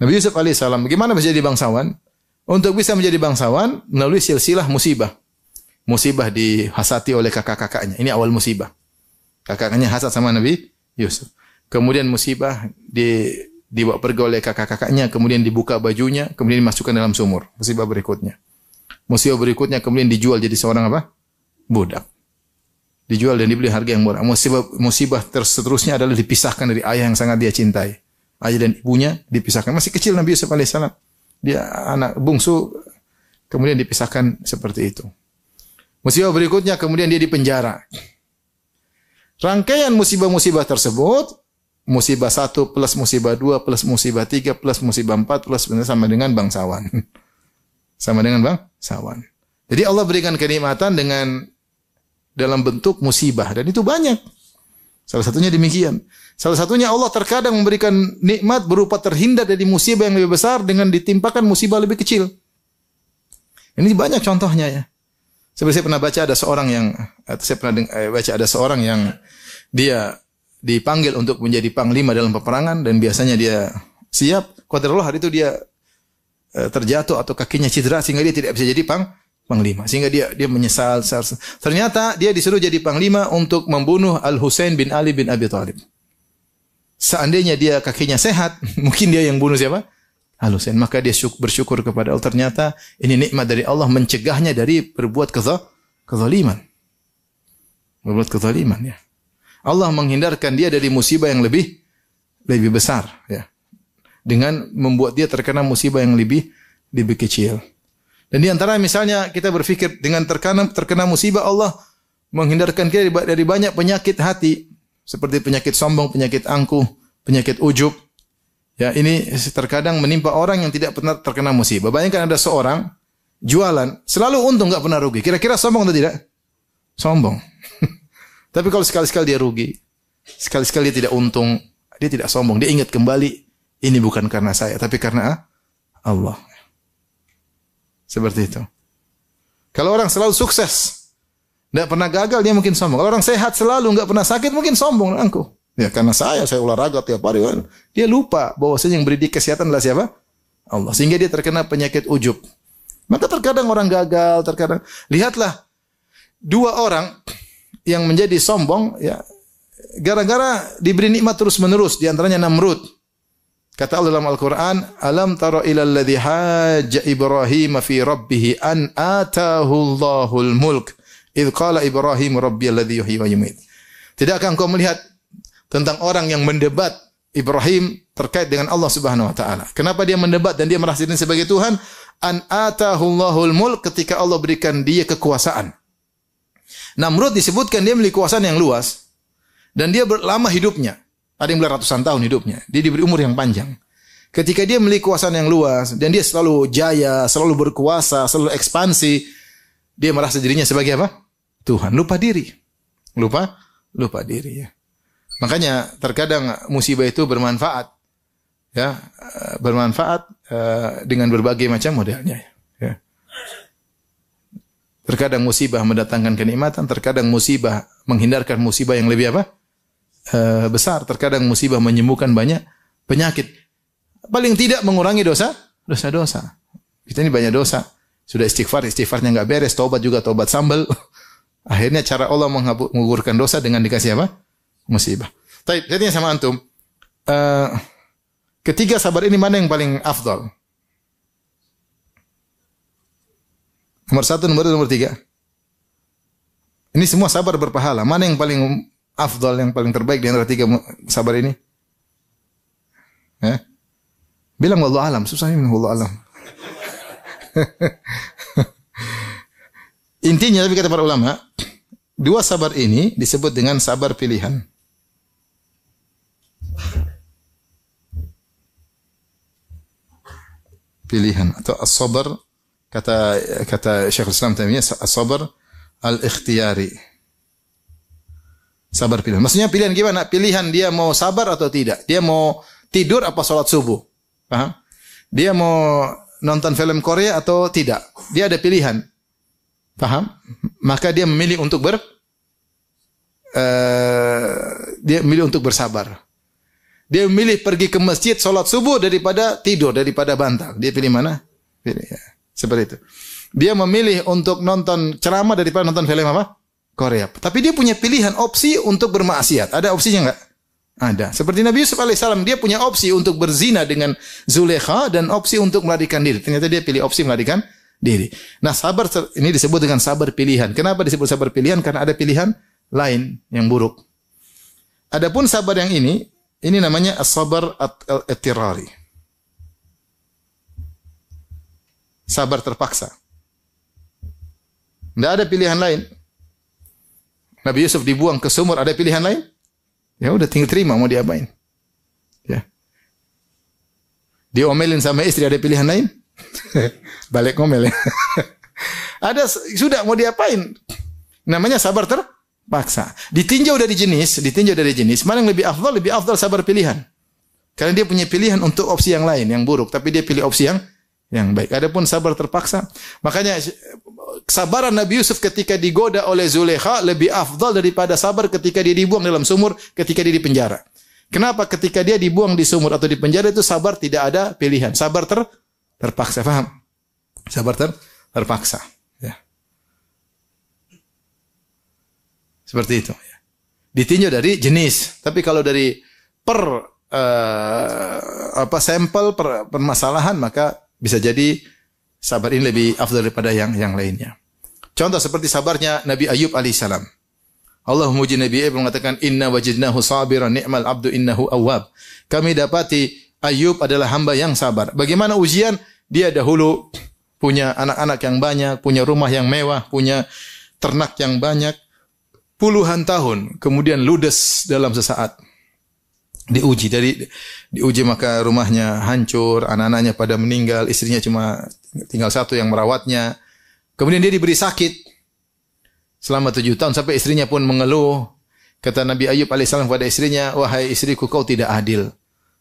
Nabi Yusuf alaihissalam, bagaimana bisa jadi bangsawan? Untuk bisa menjadi bangsawan melalui silsilah musibah. Musibah dihasati oleh kakak-kakaknya. Ini awal musibah. Kakak-kakaknya hasad sama Nabi Yusuf. Kemudian musibah dibawa pergi oleh kakak-kakaknya, kemudian dibuka bajunya, kemudian dimasukkan dalam sumur. Musibah berikutnya. Musibah berikutnya kemudian dijual jadi seorang apa? Budak. Dijual dan dibeli harga yang murah. Musibah seterusnya adalah dipisahkan dari ayah yang sangat dia cintai. Ayah dan ibunya dipisahkan. Masih kecil Nabi Yusuf alaihissalam. Dia anak bungsu, kemudian dipisahkan seperti itu. Musibah berikutnya kemudian dia dipenjara. Rangkaian musibah-musibah tersebut, musibah 1 plus musibah 2 plus musibah 3 plus musibah 4 plus sama dengan bangsawan. Sama dengan bangsawan. Jadi Allah berikan kenikmatan dengan dalam bentuk musibah dan itu banyak. Salah satunya demikian. Salah satunya Allah terkadang memberikan nikmat berupa terhindar dari musibah yang lebih besar dengan ditimpakan musibah lebih kecil. Ini banyak contohnya ya. Seperti saya pernah baca ada seorang yang dia dipanggil untuk menjadi panglima dalam peperangan dan biasanya dia siap. Qadarullah hari itu dia terjatuh atau kakinya cedera sehingga dia tidak bisa jadi panglima. Sehingga dia menyesal. Ternyata dia disuruh jadi panglima untuk membunuh Al-Husain bin Ali bin Abi Thalib. Seandainya dia kakinya sehat, mungkin dia yang bunuh siapa? Al-Husain. Maka dia bersyukur kepada Allah. Ternyata ini nikmat dari Allah mencegahnya dari berbuat kezaliman. Berbuat kezaliman ya. Allah menghindarkan dia dari musibah yang lebih besar ya. Dengan membuat dia terkena musibah yang lebih kecil. Dan di antara misalnya kita berpikir dengan terkena musibah Allah menghindarkan kita dari banyak penyakit hati seperti penyakit sombong, penyakit angkuh, penyakit ujub. Ya, ini terkadang menimpa orang yang tidak pernah terkena musibah. Bayangkan ada seorang jualan, selalu untung, enggak pernah rugi. Kira-kira sombong atau tidak? Sombong. Tapi kalau sekali-sekali dia rugi, sekali-sekali dia tidak untung, dia tidak sombong. Dia ingat kembali, ini bukan karena saya, tapi karena Allah. Seperti itu. Kalau orang selalu sukses, tidak pernah gagal, dia mungkin sombong. Kalau orang sehat selalu, enggak pernah sakit, mungkin sombong. Angkuh. Ya karena saya olahraga tiap hari. Dia lupa bahwasanya yang beri dia kesehatan adalah siapa? Allah. Sehingga dia terkena penyakit ujub. Maka terkadang orang gagal, terkadang. Lihatlah, 2 orang yang menjadi sombong, ya gara-gara diberi nikmat terus-menerus. Di antaranya Namrud. Kata Allah dalam Al-Quran, Alam tara ilal ladhi hajja Ibrahim fi rabbih an atahu Allahul mulk. Idh qala Ibrahim rabbi alladhi yuhyi wa yumit. Tidakkah engkau melihat tentang orang yang mendebat Ibrahim terkait dengan Allah Subhanahu wa taala. Kenapa dia mendebat dan dia merasa dirinya sebagai Tuhan? An atahullahul mulk, ketika Allah berikan dia kekuasaan. Namrud disebutkan dia memiliki kekuasaan yang luas dan dia lama hidupnya. Ada yang bilang ratusan tahun hidupnya. Dia diberi umur yang panjang. Ketika dia memiliki kekuasaan yang luas dan dia selalu jaya, selalu berkuasa, selalu ekspansi, dia merasa dirinya sebagai apa? Tuhan. Lupa diri. Lupa diri ya. Makanya terkadang musibah itu bermanfaat, ya, bermanfaat dengan berbagai macam modelnya. Ya. Terkadang musibah mendatangkan kenikmatan, terkadang musibah menghindarkan musibah yang lebih apa? Besar. Terkadang musibah menyembuhkan banyak penyakit. Paling tidak mengurangi dosa-dosa. Kita ini banyak dosa. Sudah istighfarnya nggak beres, tobat juga tobat sambal. Akhirnya cara Allah menggugurkan dosa dengan dikasih apa? Musibah. Baik, jadi sama antum. Ketiga sabar ini mana yang paling afdal? Nomor 1, nomor 2, nomor 3. Ini semua sabar berpahala. Mana yang paling afdal, yang paling terbaik di antara 3 sabar ini? Bilang wallahu alam, susah ini wallahu alam. Intinya tapi kata para ulama, 2 sabar ini disebut dengan sabar pilihan. Pilihan atau as-sabr, kata Syekhul Islam Taimiyah, as-sabr al-ikhtiyari. Sabar pilihan. Maksudnya pilihan gimana? Pilihan dia mau sabar atau tidak. Dia mau tidur apa salat subuh. Paham? Dia mau nonton film Korea atau tidak. Dia ada pilihan. Paham? Maka dia memilih untuk bersabar. Dia memilih pergi ke masjid salat subuh daripada tidur, daripada bantal. Dia pilih mana? Pilih ya. Seperti itu. Dia memilih untuk nonton ceramah daripada nonton film apa? Korea. Tapi dia punya pilihan opsi untuk bermaksiat. Ada opsinya enggak? Ada. Seperti Nabi Yusuf alaihissalam, dia punya opsi untuk berzina dengan Zulekha dan opsi untuk melarikan diri. Ternyata dia pilih opsi melarikan diri. Nah, sabar ini disebut dengan sabar pilihan. Kenapa disebut sabar pilihan? Karena ada pilihan lain yang buruk. Adapun sabar yang ini namanya as-sabar at-tirari. Sabar terpaksa. Tidak ada pilihan lain. Nabi Yusuf dibuang ke sumur, ada pilihan lain? Ya udah tinggal terima, mau diapain? Ya. Diomelin sama istri, ada pilihan lain? Balik ngomel ya. Ada, sudah mau diapain? Namanya sabar terpaksa. Ditinjau dari jenis, mana yang lebih afdal? Lebih afdal sabar pilihan. Karena dia punya pilihan untuk opsi yang lain, yang buruk, tapi dia pilih opsi yang baik. Adapun sabar terpaksa, makanya kesabaran Nabi Yusuf ketika digoda oleh Zulekha lebih afdal daripada sabar ketika dia dibuang dalam sumur, ketika dia di penjara. Kenapa? Ketika dia dibuang di sumur atau di penjara itu sabar tidak ada pilihan. Sabar terpaksa, paham? Sabar terpaksa. Ya. Seperti itu. Ya. Ditinjau dari jenis. Tapi kalau dari sampel permasalahan, maka bisa jadi sabar ini lebih afdal daripada yang lainnya. Contoh seperti sabarnya Nabi Ayub alaihissalam. Allah memuji Nabi Ayub mengatakan inna wajidnahu sabiran ni'mal abdu innahu awwab. Kami dapati Ayub adalah hamba yang sabar. Bagaimana ujian? Dia dahulu punya anak-anak yang banyak, punya rumah yang mewah, punya ternak yang banyak, puluhan tahun, kemudian ludes dalam sesaat. Diuji maka rumahnya hancur, anak-anaknya pada meninggal, istrinya cuma tinggal satu yang merawatnya. Kemudian dia diberi sakit selama 7 tahun sampai istrinya pun mengeluh. Kata Nabi Ayub alaihissalam kepada istrinya, wahai istriku, kau tidak adil.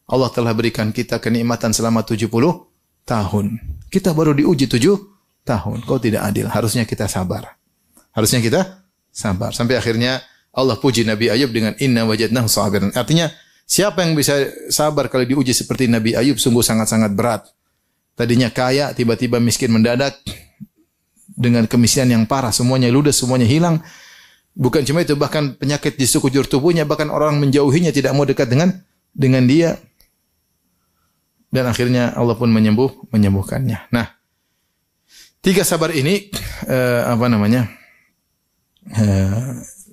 Allah telah berikan kita kenikmatan selama 70 tahun. Kita baru diuji 7 tahun. Kau tidak adil. Harusnya kita sabar. Sampai akhirnya Allah puji Nabi Ayub dengan inna wajadnahu sabiran. Artinya, siapa yang bisa sabar kalau diuji seperti Nabi Ayub sungguh sangat-sangat berat. Tadinya kaya, tiba-tiba miskin mendadak. Dengan kemiskinan yang parah, semuanya ludes, semuanya hilang. Bukan cuma itu, bahkan penyakit di sekujur tubuhnya, bahkan orang menjauhinya, tidak mau dekat dengan dia. Dan akhirnya Allah pun menyembuhkannya. Nah, 3 sabar ini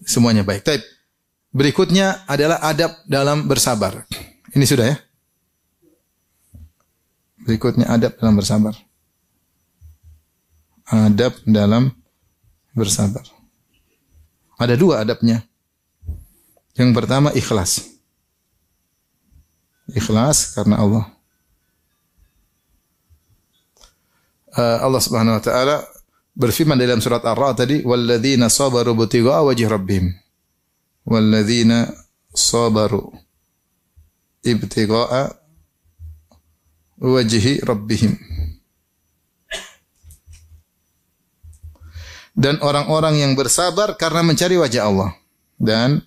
semuanya baik. Baik. Berikutnya adalah adab dalam bersabar. Ini sudah ya. Berikutnya adab dalam bersabar. Adab dalam bersabar. Ada 2 adabnya. Yang pertama ikhlas. Ikhlas karena Allah. Allah Subhanahu wa taala berfirman dalam surat Ar-Ra'd tadi, "Walladzina sabaru ibtigha'a wajhi rabbihim." Walladzina sabaru ibtigha'a wajhi rabbihim. Dan orang-orang yang bersabar karena mencari wajah Allah. Dan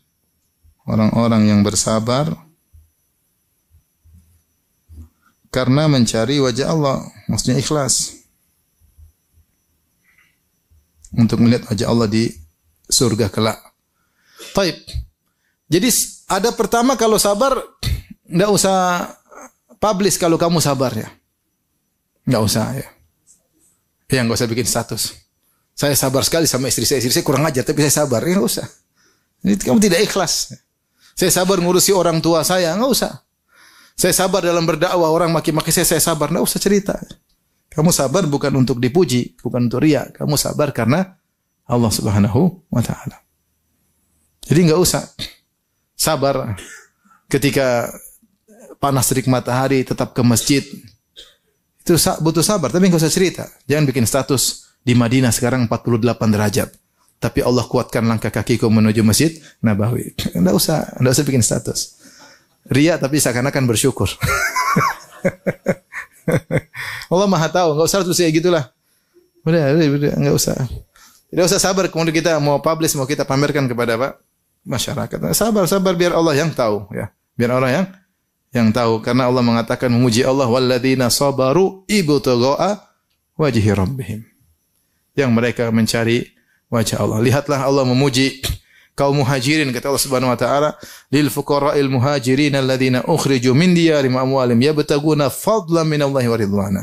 orang-orang yang bersabar karena mencari wajah Allah. Maksudnya ikhlas. Untuk melihat wajah Allah di surga kelak. Taib. Jadi ada pertama kalau sabar, enggak usah publish kalau kamu sabar ya. Enggak usah ya. Ya enggak usah bikin status. Saya sabar sekali sama istri saya kurang ajar tapi saya sabar. Ya enggak usah. Ini kamu tidak ikhlas. Saya sabar ngurusi orang tua saya, enggak usah. Saya sabar dalam berdakwah, orang maki-maki saya sabar, enggak usah cerita. Kamu sabar bukan untuk dipuji, bukan untuk riya. Kamu sabar karena Allah Subhanahu wa taala. Jadi enggak usah sabar ketika panas terik matahari tetap ke masjid. Itu butuh sabar, tapi enggak usah cerita. Jangan bikin status di Madinah sekarang 48 derajat. Tapi Allah kuatkan langkah kakiku menuju Masjid Nabawi. Enggak usah bikin status. Riya tapi seakan-akan bersyukur. Allah Maha tahu, enggak usah terus kayak gitulah. Udah, enggak usah. Tidak usah sabar kemudian kita mau publish, mau kita pamerkan kepada apa? Masyarakat. Sabar biar Allah yang tahu ya. Biar Allah yang tahu karena Allah mengatakan memuji Allah walladzina sabaru ibtigha'a wajhi rabbihim. Yang mereka mencari wajah Allah. Lihatlah Allah memuji kaum muhajirin, kata Allah Subhanahu wa taala, lil fuqara'il muhajirin alladziina ukhriju min diyarihim amwalihim yabtaguna fadlan minallahi wa ridwana.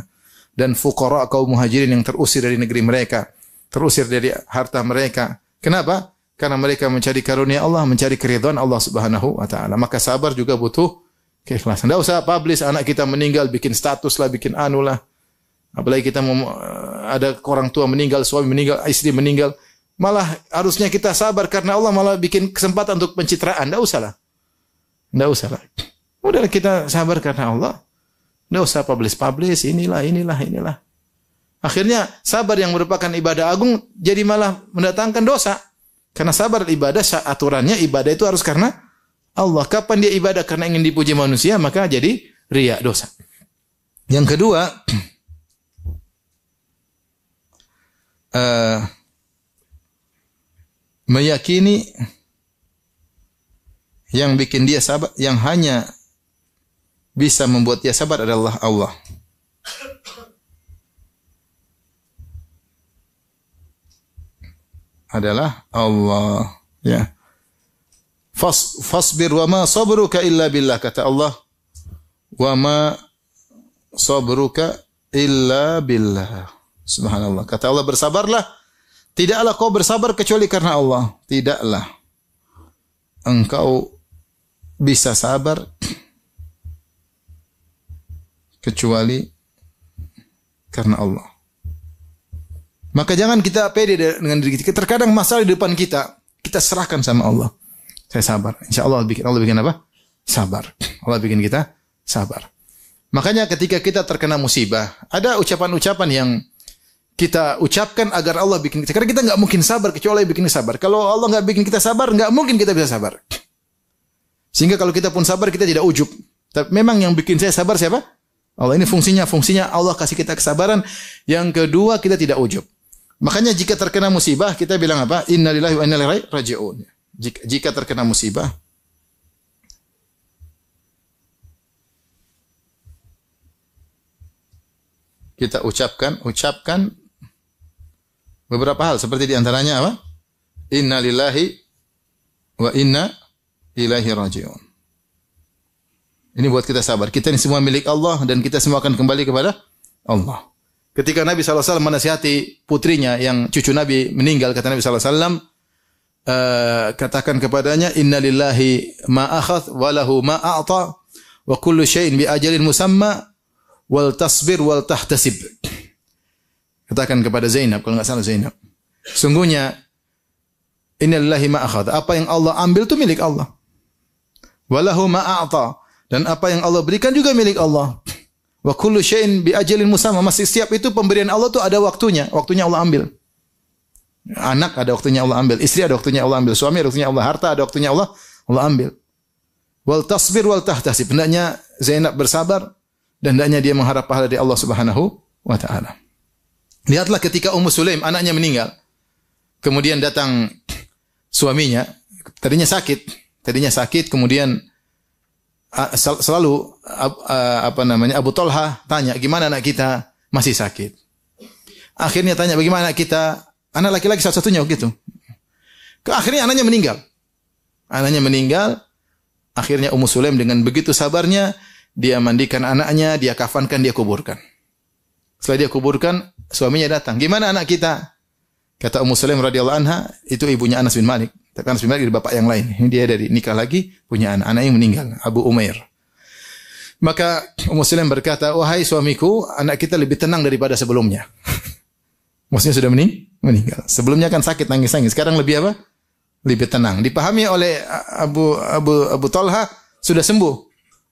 dan fuqara kaum muhajirin yang terusir dari negeri mereka, terusir dari harta mereka. Kenapa? Karena mereka mencari karunia Allah, mencari keridhaan Allah Subhanahu wa taala. Maka sabar juga butuh keikhlasan. Enggak usah publish anak kita meninggal, bikin status lah, bikin anu lah. Apalagi kita ada orang tua meninggal, suami meninggal, istri meninggal. Malah harusnya kita sabar karena Allah malah bikin kesempatan untuk pencitraan. Enggak usah lah. Enggak usah lah. Udah kita sabar karena Allah. Enggak usah publish inilah. Akhirnya sabar yang merupakan ibadah agung jadi malah mendatangkan dosa. Karena sabar ibadah, aturannya ibadah itu harus karena Allah. Kapan dia ibadah karena ingin dipuji manusia, maka jadi riya, dosa. Yang kedua, meyakini yang bikin dia sabar, yang hanya bisa membuat dia sabar adalah Allah. Adalah Allah, ya. Fasbir wa ma sabruka illa billah, kata Allah. Wa ma sabruka illa billah. Subhanallah. Kata Allah, bersabarlah. Tidaklah kau bersabar kecuali karena Allah. Tidaklah engkau bisa sabar kecuali karena Allah. Maka jangan kita pede dengan diri kita. Terkadang masalah di depan kita, kita serahkan sama Allah. Saya sabar. Insya Allah bikin apa? Sabar. Allah bikin kita sabar. Makanya ketika kita terkena musibah, ada ucapan-ucapan yang kita ucapkan agar Allah bikin kita. Karena kita nggak mungkin sabar kecuali bikin sabar. Kalau Allah nggak bikin kita sabar, nggak mungkin kita bisa sabar. Sehingga kalau kita pun sabar, kita tidak ujub. Tapi memang yang bikin saya sabar siapa? Allah. Ini fungsinya Allah kasih kita kesabaran. Yang kedua, kita tidak ujub. Makanya jika terkena musibah, kita bilang apa? Innalillahi wa inna ilaihi raji'un. Jika terkena musibah, kita ucapkan beberapa hal, seperti diantaranya apa? Innalillahi wa inna ilaihi raji'un. Ini buat kita sabar. Kita ini semua milik Allah dan kita semua akan kembali kepada Allah. Ketika Nabi SAW menasihati putrinya yang cucu Nabi meninggal, kata Nabi SAW, katakan kepadanya, Inna lillahi ma akhadh wa lahu ma a'ta wa kullu syai'in bi ajalin musamma wal tasbir wal tahtasib. Katakan kepada Zainab, kalau enggak salah Zainab. Sungguhnya Inna lillahi ma akhadh, apa yang Allah ambil itu milik Allah. Wa lahu ma a'ta, dan apa yang Allah berikan juga milik Allah. Wa kullu syai'in bi ajalin musamma, masih setiap itu pemberian Allah itu ada waktunya Allah ambil. Anak ada waktunya Allah ambil, istri ada waktunya Allah ambil, suami ada waktunya Allah, harta ada waktunya Allah ambil. Wal tasbir wal tahtasib, hendaknya Zainab bersabar dan hendaknya dia mengharap pahala dari Allah Subhanahu wa taala. Lihatlah ketika Ummu Sulaim anaknya meninggal. Kemudian datang suaminya, tadinya sakit, kemudian selalu Abu Talha tanya, gimana anak kita? Masih sakit. Akhirnya tanya, bagaimana anak kita? Anak laki-laki satu-satunya begitu. Akhirnya anaknya meninggal. Akhirnya Ummu Sulaim dengan begitu sabarnya, dia mandikan anaknya, dia kafankan, dia kuburkan. Setelah dia kuburkan, suaminya datang. Gimana anak kita? Kata Ummu Sulaim radhiyallahu anha, itu ibunya Anas bin Malik. Tapi Anas bin Malik dari bapak yang lain. Ini dia dari nikah lagi, punya anak yang meninggal, Abu Umair. Maka Ummu Sulaim berkata, wahai suamiku, anak kita lebih tenang daripada sebelumnya. Maksudnya sudah meninggal. Sebelumnya kan sakit, nangis-nangis. Sekarang lebih apa? Lebih tenang. Dipahami oleh Abu Talha, sudah sembuh.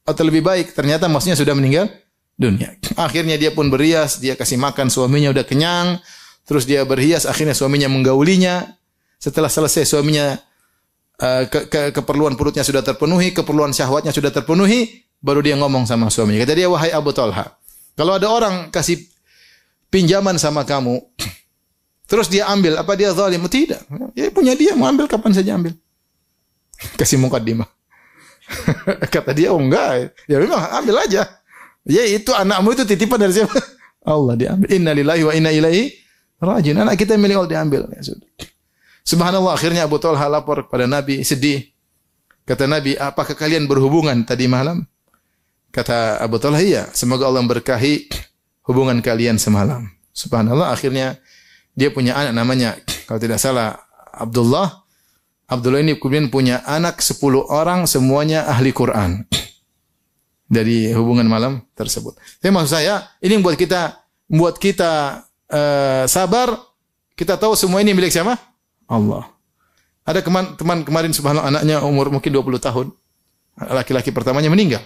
Atau lebih baik, ternyata maksudnya sudah meninggal dunia. Akhirnya dia pun berhias, dia kasih makan suaminya, udah kenyang. Terus dia berhias, akhirnya suaminya menggaulinya. Setelah selesai suaminya, keperluan perutnya sudah terpenuhi, keperluan syahwatnya sudah terpenuhi, baru dia ngomong sama suaminya. Kata dia, wahai Abu Talha, kalau ada orang kasih pinjaman sama kamu, terus dia ambil, apa dia zalim? Tidak. Ya punya dia, mau ambil kapan saja ambil. Kasih mukaddimah. Kata dia, oh enggak. Ya memang ambil aja. Ya itu anakmu itu titipan dari siapa? Allah, diambil. Inna lillahi wa inna ilaihi raji'un. Anak kita milik Allah, diambil. Ya sudah. Subhanallah, akhirnya Abu Talha lapor kepada Nabi, sedih. Kata Nabi, apakah kalian berhubungan tadi malam? Kata Abu Talha, iya. Semoga Allah memberkahi hubungan kalian semalam. Subhanallah, akhirnya dia punya anak namanya, kalau tidak salah, Abdullah. Abdullah ini kemudian punya anak 10 orang, semuanya ahli Quran. Dari hubungan malam tersebut. Tapi maksud saya, ini yang membuat kita sabar. Kita tahu semua ini milik siapa? Allah. Ada teman kemarin, subhanallah, anaknya umur mungkin 20 tahun. Laki-laki pertamanya meninggal.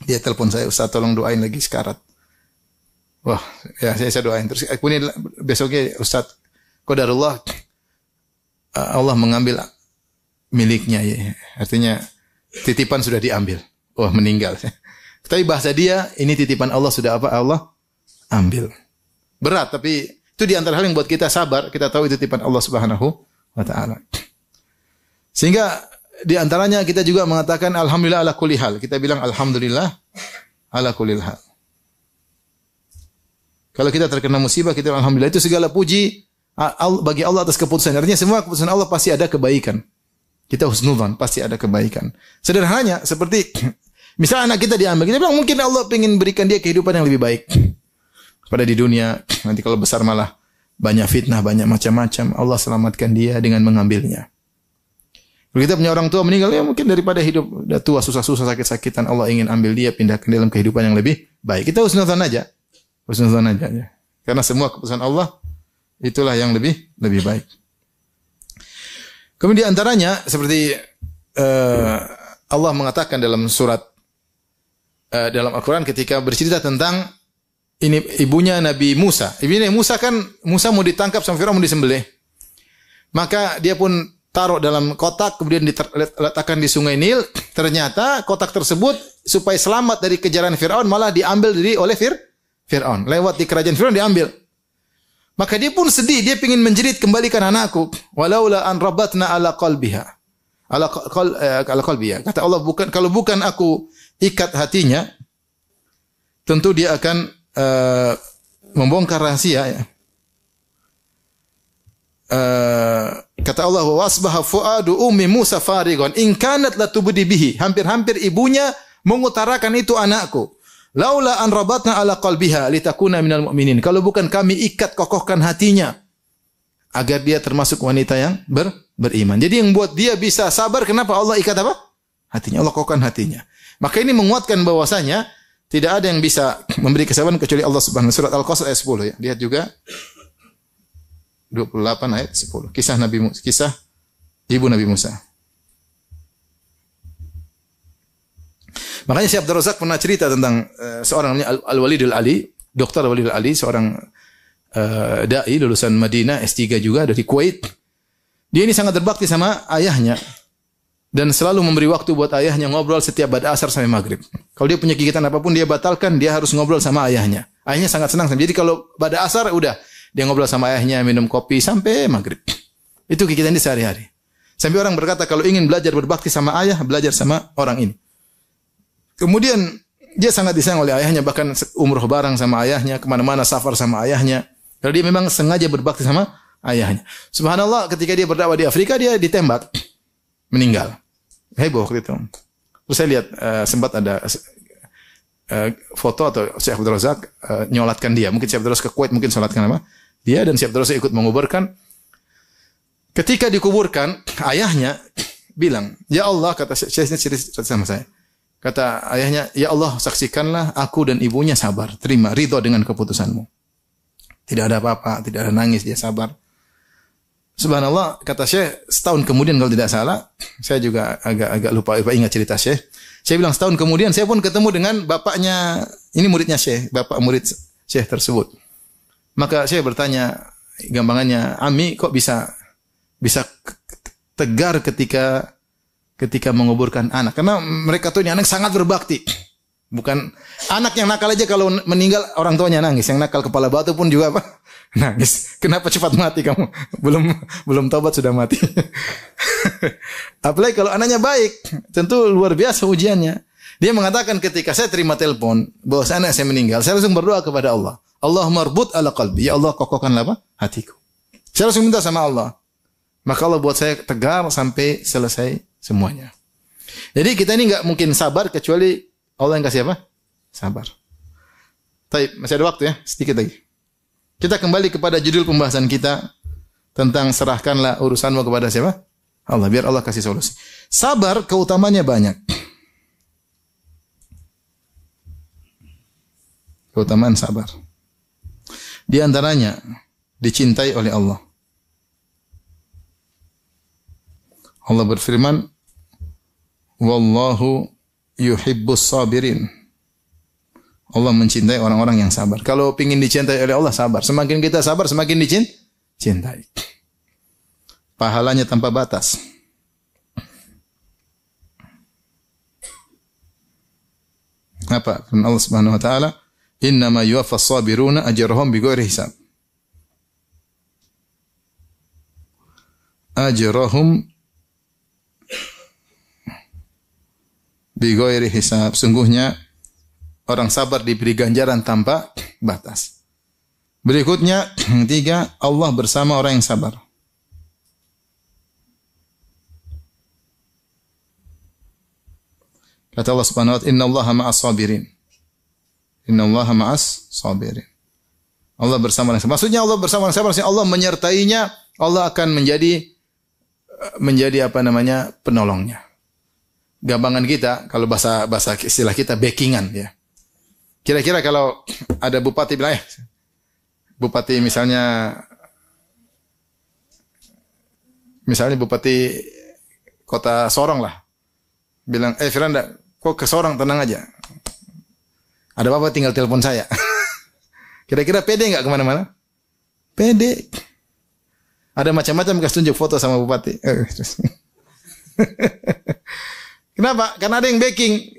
Dia telepon saya, Ustaz tolong doain lagi sekarat. Wah, ya saya doain. Terus kemudian besoknya, Ustaz, qadarullah, Allah mengambil miliknya. Ya. Artinya titipan sudah diambil. Wah, meninggal. Tapi bahasa dia, ini titipan Allah sudah apa? Allah ambil. Berat, tapi itu di antara hal yang buat kita sabar. Kita tahu itu titipan Allah Subhanahu wa ta'ala. Sehingga di antaranya kita juga mengatakan alhamdulillah ala kulli hal. Kita bilang alhamdulillah ala kulli hal. Kalau kita terkena musibah, kita bilang alhamdulillah. Itu segala puji bagi Allah atas keputusan. Artinya semua keputusan Allah pasti ada kebaikan. Kita husnudzan, pasti ada kebaikan. Sederhananya seperti misalnya anak kita diambil, kita bilang mungkin Allah ingin berikan dia kehidupan yang lebih baik pada di dunia. Nanti kalau besar malah banyak fitnah, banyak macam-macam. Allah selamatkan dia dengan mengambilnya. Kalau kita punya orang tua meninggal, ya mungkin daripada hidup udah tua, susah-susah, sakit-sakitan, Allah ingin ambil dia, pindahkan dalam kehidupan yang lebih baik. Kita husnudzan aja. Husnudzan aja. Ya. Karena semua keputusan Allah itulah yang lebih baik. Kemudian di antaranya seperti Allah mengatakan dalam surat dalam Al-Quran ketika bercerita tentang ini ibunya Nabi Musa. Ibunya Musa kan, Musa mau ditangkap sama Firaun, mau disembelih. Maka dia pun taruh dalam kotak, kemudian diletakkan di sungai Nil. Ternyata kotak tersebut supaya selamat dari kejaran Firaun malah diambil oleh Firaun. Lewat di kerajaan Firaun diambil. Maka dia pun sedih, dia ingin menjerit, kembalikan anakku. Walaula an rabatna ala qalbiha. Ala qalbiha. Kata Allah, kalau bukan aku ikat hatinya, tentu dia akan membongkar rahasia. Ya. Kata Allah, wasbaha fuadu ummi Musa farigon in kanat latubdi bihi. Hampir-hampir ibunya mengutarakan itu anakku. Laula an rabatna ala qalbiha litakuna minal mu'minin. Kalau bukan kami ikat kokohkan hatinya agar dia termasuk wanita yang beriman. Jadi yang buat dia bisa sabar, kenapa Allah ikat apa? Hatinya. Allah kokohkan hatinya. Maka ini menguatkan bahwasanya tidak ada yang bisa memberi kesabaran kecuali Allah Subhanahu wa taala. Surat Al-Qasas ayat 10 ya. Lihat juga 28 ayat 10. Kisah ibu Nabi Musa. Makanya Syekh Abdul Razak pernah cerita tentang seorang namanya Al-Walid Al-Ali, Dr. Al-Walid Al-Ali, seorang dai lulusan Madinah, S3 juga dari Kuwait. Dia ini sangat berbakti sama ayahnya dan selalu memberi waktu buat ayahnya ngobrol setiap ba'da asar sampai maghrib. Kalau dia punya kegiatan apapun dia batalkan, dia harus ngobrol sama ayahnya. Ayahnya sangat senang. Jadi kalau ba'da asar udah dia ngobrol sama ayahnya, minum kopi sampai maghrib. Itu kegiatan dia sehari-hari. Sampai orang berkata kalau ingin belajar berbakti sama ayah, belajar sama orang ini. Kemudian dia sangat disayang oleh ayahnya, bahkan umroh bareng sama ayahnya, kemana-mana safar sama ayahnya. Kalau dia memang sengaja berbakti sama ayahnya. Subhanallah, ketika dia berdakwah di Afrika, dia ditembak, meninggal. Heboh waktu itu. Terus saya lihat sempat ada foto atau Syekh Abdul Razak nyolatkan dia. Mungkin Syekh Abdul Razak ke Kuwait, mungkin sholatkan apa? Dia dan Syekh Abdul Razak ikut menguburkan. Ketika dikuburkan, ayahnya bilang, "Ya Allah," kata Syekh cerita sama saya. Kata ayahnya, "Ya Allah, saksikanlah aku dan ibunya sabar, terima, ridho dengan keputusanmu." Tidak ada apa-apa, tidak ada nangis, dia sabar. Subhanallah, kata Syekh, setahun kemudian kalau tidak salah, saya juga agak lupa ingat cerita Syekh. Saya bilang setahun kemudian saya pun ketemu dengan bapaknya, ini muridnya Syekh, bapak murid Syekh tersebut. Maka Syekh bertanya, gampangannya, "Ami, kok bisa tegar ketika menguburkan anak?" Karena mereka tuh ini anak sangat berbakti. Bukan anak yang nakal aja kalau meninggal orang tuanya nangis. Yang nakal kepala batu pun juga apa? Nangis. Kenapa cepat mati kamu? Belum taubat sudah mati. Apalagi kalau anaknya baik, tentu luar biasa ujiannya. Dia mengatakan ketika saya terima telepon bahwa anak saya meninggal, saya langsung berdoa kepada Allah. Allahumma rbut ala qalbi. Ya Allah, kokohkanlah apa? Hatiku. Saya langsung minta sama Allah. Maka Allah buat saya tegar sampai selesai semuanya. Jadi kita ini enggak mungkin sabar kecuali Allah yang kasih apa? Sabar. Taib, masih ada waktu ya, sedikit lagi. Kita kembali kepada judul pembahasan kita tentang serahkanlah urusanmu kepada siapa? Allah, biar Allah kasih solusi. Sabar keutamanya banyak. Keutamaan sabar. Di antaranya dicintai oleh Allah. Allah berfirman, "Wallahu yuhibbus sabirin." Allah mencintai orang-orang yang sabar. Kalau ingin dicintai oleh Allah, sabar. Semakin kita sabar, semakin dicintai. Pahalanya tanpa batas. Apa? Firman Allah Subhanahu wa taala, "Innama yuwaffas sabiruna ajrahum bighairi hisab." Ajrahum bighairi hisab. Sungguhnya orang sabar diberi ganjaran tanpa batas. Berikutnya, yang ketiga, Allah bersama orang yang sabar. Kata Allah Subhanahu wa taala, "Innallaha ma'as sabirin." Innallaha ma'as sabirin. Allah bersama orang sabar. Maksudnya Allah bersama orang sabar, maksudnya Allah menyertainya, Allah akan menjadi apa namanya? Penolongnya. Gampangan kita, kalau bahasa istilah kita, backingan ya. Kira-kira kalau ada bupati bilang, bupati misalnya bupati kota Sorong lah, bilang, Firanda, kok ke Sorong, tenang aja. Ada apa-apa tinggal telepon saya. Kira-kira pede nggak kemana-mana? Pede. Ada macam-macam kasih tunjuk foto sama bupati. Kenapa? Karena ada yang backing.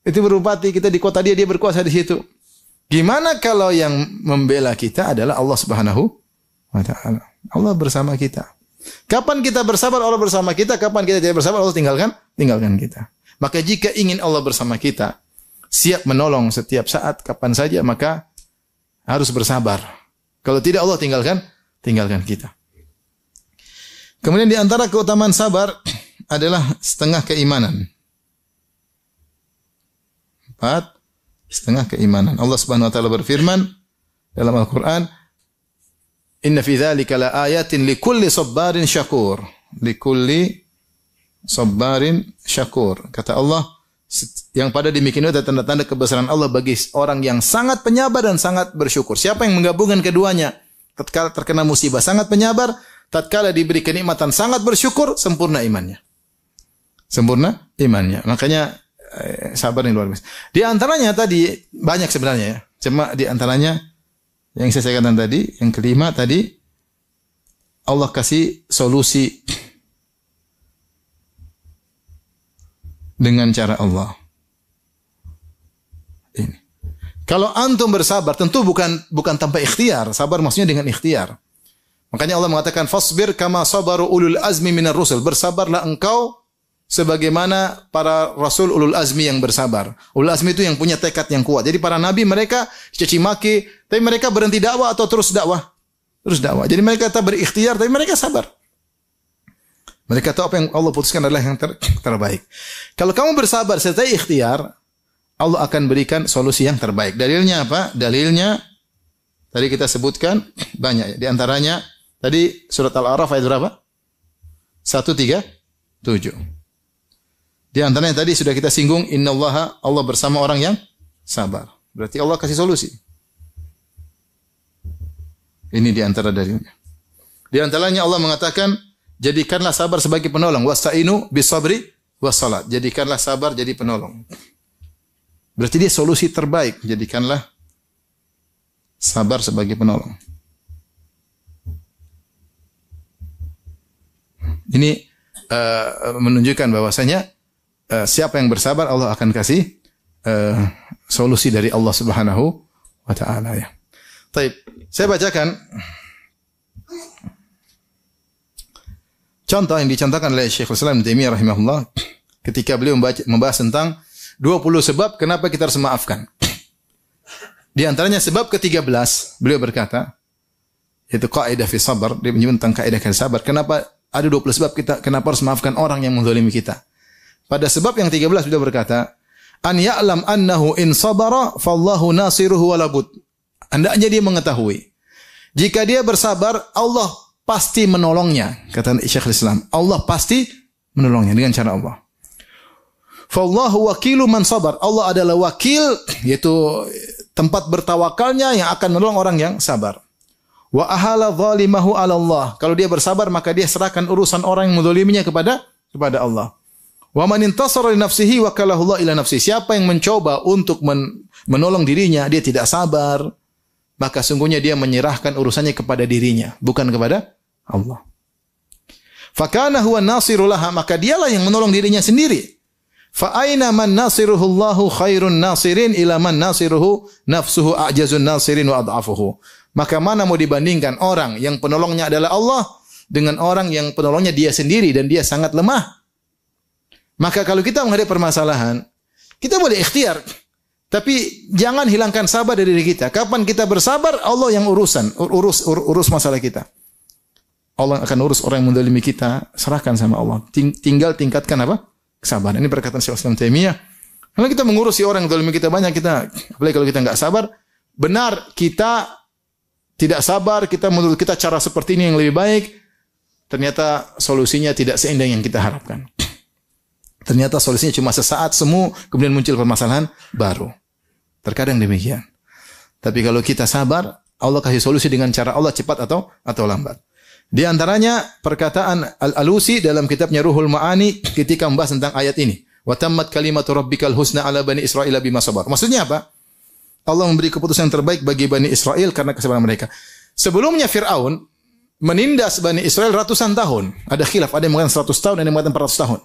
Itu berbupati, kita di kota dia berkuasa di situ. Gimana kalau yang membela kita adalah Allah Subhanahu wa taala? Allah bersama kita. Kapan kita bersabar, Allah bersama kita. Kapan kita tidak bersabar, Allah tinggalkan kita. Maka jika ingin Allah bersama kita, siap menolong setiap saat, kapan saja, maka harus bersabar. Kalau tidak, Allah tinggalkan kita. Kemudian di antara keutamaan sabar adalah setengah keimanan. 4, setengah keimanan. Allah Subhanahu wa taala berfirman dalam Al-Qur'an, "Inna fi dzalika laayatin likulli sabarin syakur." Likulli sabarin syakur. Kata Allah, yang pada demikian itu tanda-tanda kebesaran Allah bagi orang yang sangat penyabar dan sangat bersyukur. Siapa yang menggabungkan keduanya? Tatkala terkena musibah sangat penyabar, tatkala diberi kenikmatan sangat bersyukur, sempurna imannya. Sempurna imannya. Makanya sabar yang luar biasa. Di antaranya tadi banyak sebenarnya ya. Cuma di antaranya yang saya katakan tadi, yang kelima tadi, Allah kasih solusi dengan cara Allah. Ini. Kalau antum bersabar, tentu bukan tanpa ikhtiar. Sabar maksudnya dengan ikhtiar. Makanya Allah mengatakan, "Fasbir kama sabaru ulul azmi minar rusul." Bersabarlah engkau sebagaimana para rasul ulul azmi yang bersabar. Ulul azmi itu yang punya tekad yang kuat. Jadi para nabi mereka caci maki, tapi mereka berhenti dakwah atau terus dakwah? Terus dakwah. Jadi mereka tak berikhtiar, tapi mereka sabar. Mereka tahu apa yang Allah putuskan adalah yang terbaik. Kalau kamu bersabar serta ikhtiar, Allah akan berikan solusi yang terbaik. Dalilnya apa? Dalilnya tadi kita sebutkan banyak. Di antaranya tadi surat Al-A'raf ayat berapa? 137. Di antaranya tadi sudah kita singgung, innallaha, Allah bersama orang yang sabar. Berarti Allah kasih solusi. Ini di antara dalilnya. Di antaranya Allah mengatakan, jadikanlah sabar sebagai penolong. Wasta'inu bisabri wassalat. Jadikanlah sabar jadi penolong. Berarti dia solusi terbaik. Jadikanlah sabar sebagai penolong. Ini menunjukkan bahwasanya siapa yang bersabar, Allah akan kasih solusi dari Allah Subhanahu wa taala ya. Baik, saya bacakan contoh yang dicontohkan oleh Syekhul Islam Ibnu Taimiyah rahimahullah ketika beliau membahas tentang 20 sebab kenapa kita harus memaafkan. Di antaranya sebab ke-13, beliau berkata, yaitu kaidah fi sabar, dia menyebut tentang kaidah sabar. Kenapa ada 20 sebab kita kenapa harus memaafkan orang yang menzalimi kita? Pada sebab yang 13 beliau berkata, an ya'lam annahu in sabara fallahu nasiruhu walabud. Hendaknya dia mengetahui, jika dia bersabar, Allah pasti menolongnya. Kata Syekhul Islam, Allah pasti menolongnya dengan cara Allah. Fallahu wakilu man sabar. Allah adalah wakil, yaitu tempat bertawakalnya yang akan menolong orang yang sabar. Wa ahala zalimahu ala Allah. Kalau dia bersabar, maka dia serahkan urusan orang yang menzaliminya kepada Allah. Wa man intasara li nafsihi wakalahu Allah ila nafsihi. Siapa yang mencoba untuk menolong dirinya, dia tidak sabar, maka sungguhnya dia menyerahkan urusannya kepada dirinya, bukan kepada Allah. Fakana huwa nasiru laha, maka dialah yang menolong dirinya sendiri. Fa aina man nasiruhu Allahu khairun nasirin ila man nasiruhu nafsuhu a'jazun nasirin wa adhafuhu. Maka mana mau dibandingkan orang yang penolongnya adalah Allah dengan orang yang penolongnya dia sendiri dan dia sangat lemah. Maka kalau kita menghadapi permasalahan, kita boleh ikhtiar, tapi jangan hilangkan sabar dari diri kita. Kapan kita bersabar, Allah yang urus masalah kita. Allah akan urus orang yang menzalimi kita, serahkan sama Allah. Tinggal tingkatkan apa? Kesabaran. Ini perkataan Syekh Islam Taimiyah. Kalau kita mengurusi orang yang zalimi kita banyak, apalagi kalau kita enggak sabar, benar kita tidak sabar, kita menurut kita cara seperti ini yang lebih baik, ternyata solusinya tidak seindah yang kita harapkan. Ternyata solusinya cuma sesaat semu, kemudian muncul permasalahan baru. Terkadang demikian. Tapi kalau kita sabar, Allah kasih solusi dengan cara Allah cepat atau lambat. Di antaranya perkataan Al-Alusi dalam kitabnya Ruhul Ma'ani ketika membahas tentang ayat ini. Wa tammat kalimatu rabbikal husna ala bani Israil bima sabar. Maksudnya apa? Allah memberi keputusan yang terbaik bagi Bani Israel karena kesabaran mereka. Sebelumnya Fir'aun menindas Bani Israel ratusan tahun. Ada khilaf, ada yang mengatakan 100 tahun, ada yang mengatakan 400 tahun.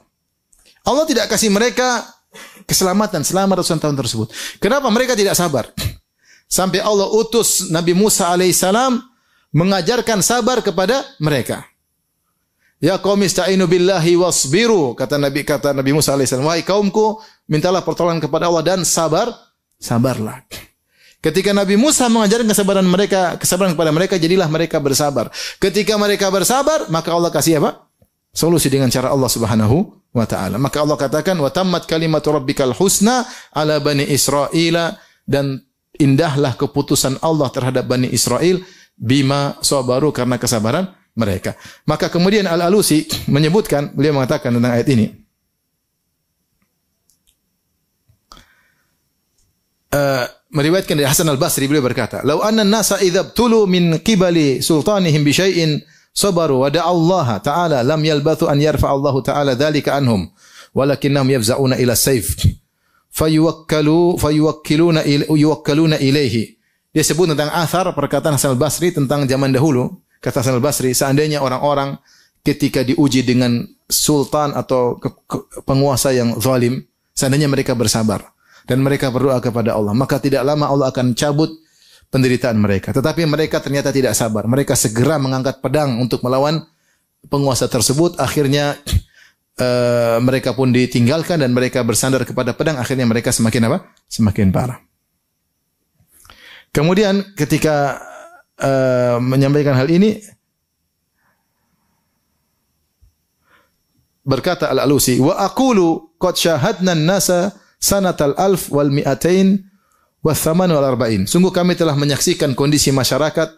Allah tidak kasih mereka keselamatan selama ratusan tahun tersebut. Kenapa mereka tidak sabar? Sampai Allah utus Nabi Musa alaihissalam mengajarkan sabar kepada mereka. Ya qaumi ista'inu billahi wasbiru, kata Nabi Musa alaihissalam, wahai kaumku, mintalah pertolongan kepada Allah dan sabarlah. Ketika Nabi Musa mengajarkan kesabaran kepada mereka, jadilah mereka bersabar. Ketika mereka bersabar, maka Allah kasih apa? Solusi dengan cara Allah Subhanahu wa taala. Maka Allah katakan, wa tammat kalimatu rabbikal husna ala bani Israila, dan indahlah keputusan Allah terhadap Bani Israel bima sabaru, karena kesabaran mereka. Maka kemudian Al-Alusi menyebutkan, beliau mengatakan tentang ayat ini, meriwayatkan dari Hasan Al-Basri, beliau berkata, "Lau anna an-nasa idza btulu min qibali sultanihim bi syai'in sabaru wa da'allaha ta'ala lam yalbathu an yarfa'a Allah ta'ala dzalika anhum walakinnahum yafza'una ila as-sayf yuwakkaluna ilaihi." Dia sebut tentang athar perkataan Hasan Al-Basri tentang zaman dahulu. Kata Hasan Al-Basri, seandainya orang-orang ketika diuji dengan sultan atau penguasa yang zalim, seandainya mereka bersabar dan mereka berdoa kepada Allah, maka tidak lama Allah akan cabut penderitaan mereka. Tetapi mereka ternyata tidak sabar. Mereka segera mengangkat pedang untuk melawan penguasa tersebut. Akhirnya mereka pun ditinggalkan dan mereka bersandar kepada pedang. Akhirnya mereka semakin apa? Semakin parah. Kemudian ketika menyampaikan hal ini, berkata Al-Alusi, wa aqulu qad syahadna an-nasa sanatal alf wal mi'atain wa thaman wal arba'in. Sungguh kami telah menyaksikan kondisi masyarakat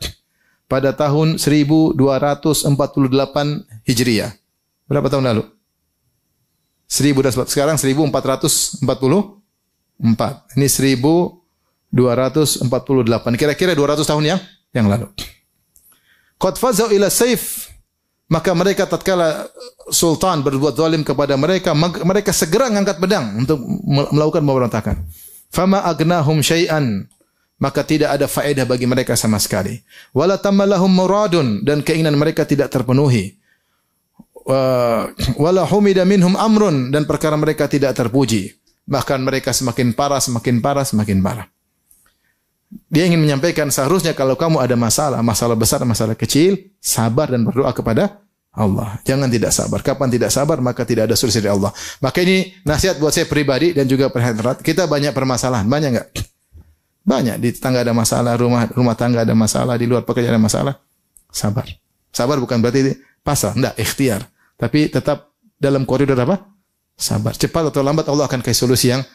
pada tahun 1248 Hijriah. Berapa tahun lalu? 1000, sekarang 1444. Ini 1248. Kira-kira 200 tahun yang lalu. Qad fazau ila saif, maka mereka tatkala sultan berbuat zalim kepada mereka, mereka segera mengangkat pedang untuk melakukan pemberontakan. Fama agnahum syai'an, maka tidak ada faedah bagi mereka sama sekali. Wala tamalahum muradun, dan keinginan mereka tidak terpenuhi. Wala humida minhum amrun, dan perkara mereka tidak terpuji. Bahkan mereka semakin parah. Dia ingin menyampaikan, seharusnya kalau kamu ada masalah besar, masalah kecil, sabar dan berdoa kepada Allah. Jangan tidak sabar. Kapan tidak sabar, maka tidak ada solusi dari Allah. Maka ini nasihat buat saya pribadi dan juga perhatian. Kita banyak permasalahan, banyak enggak? Banyak. Di tetangga ada masalah, rumah tangga ada masalah, di luar pekerjaan ada masalah. Sabar. Sabar bukan berarti pasrah, enggak, ikhtiar. Tapi tetap dalam koridor apa? Sabar. Cepat atau lambat Allah akan kasih solusi yang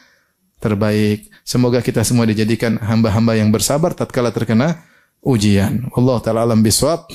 terbaik. Semoga kita semua dijadikan hamba-hamba yang bersabar tatkala terkena ujian. Allah taala alam bisawab.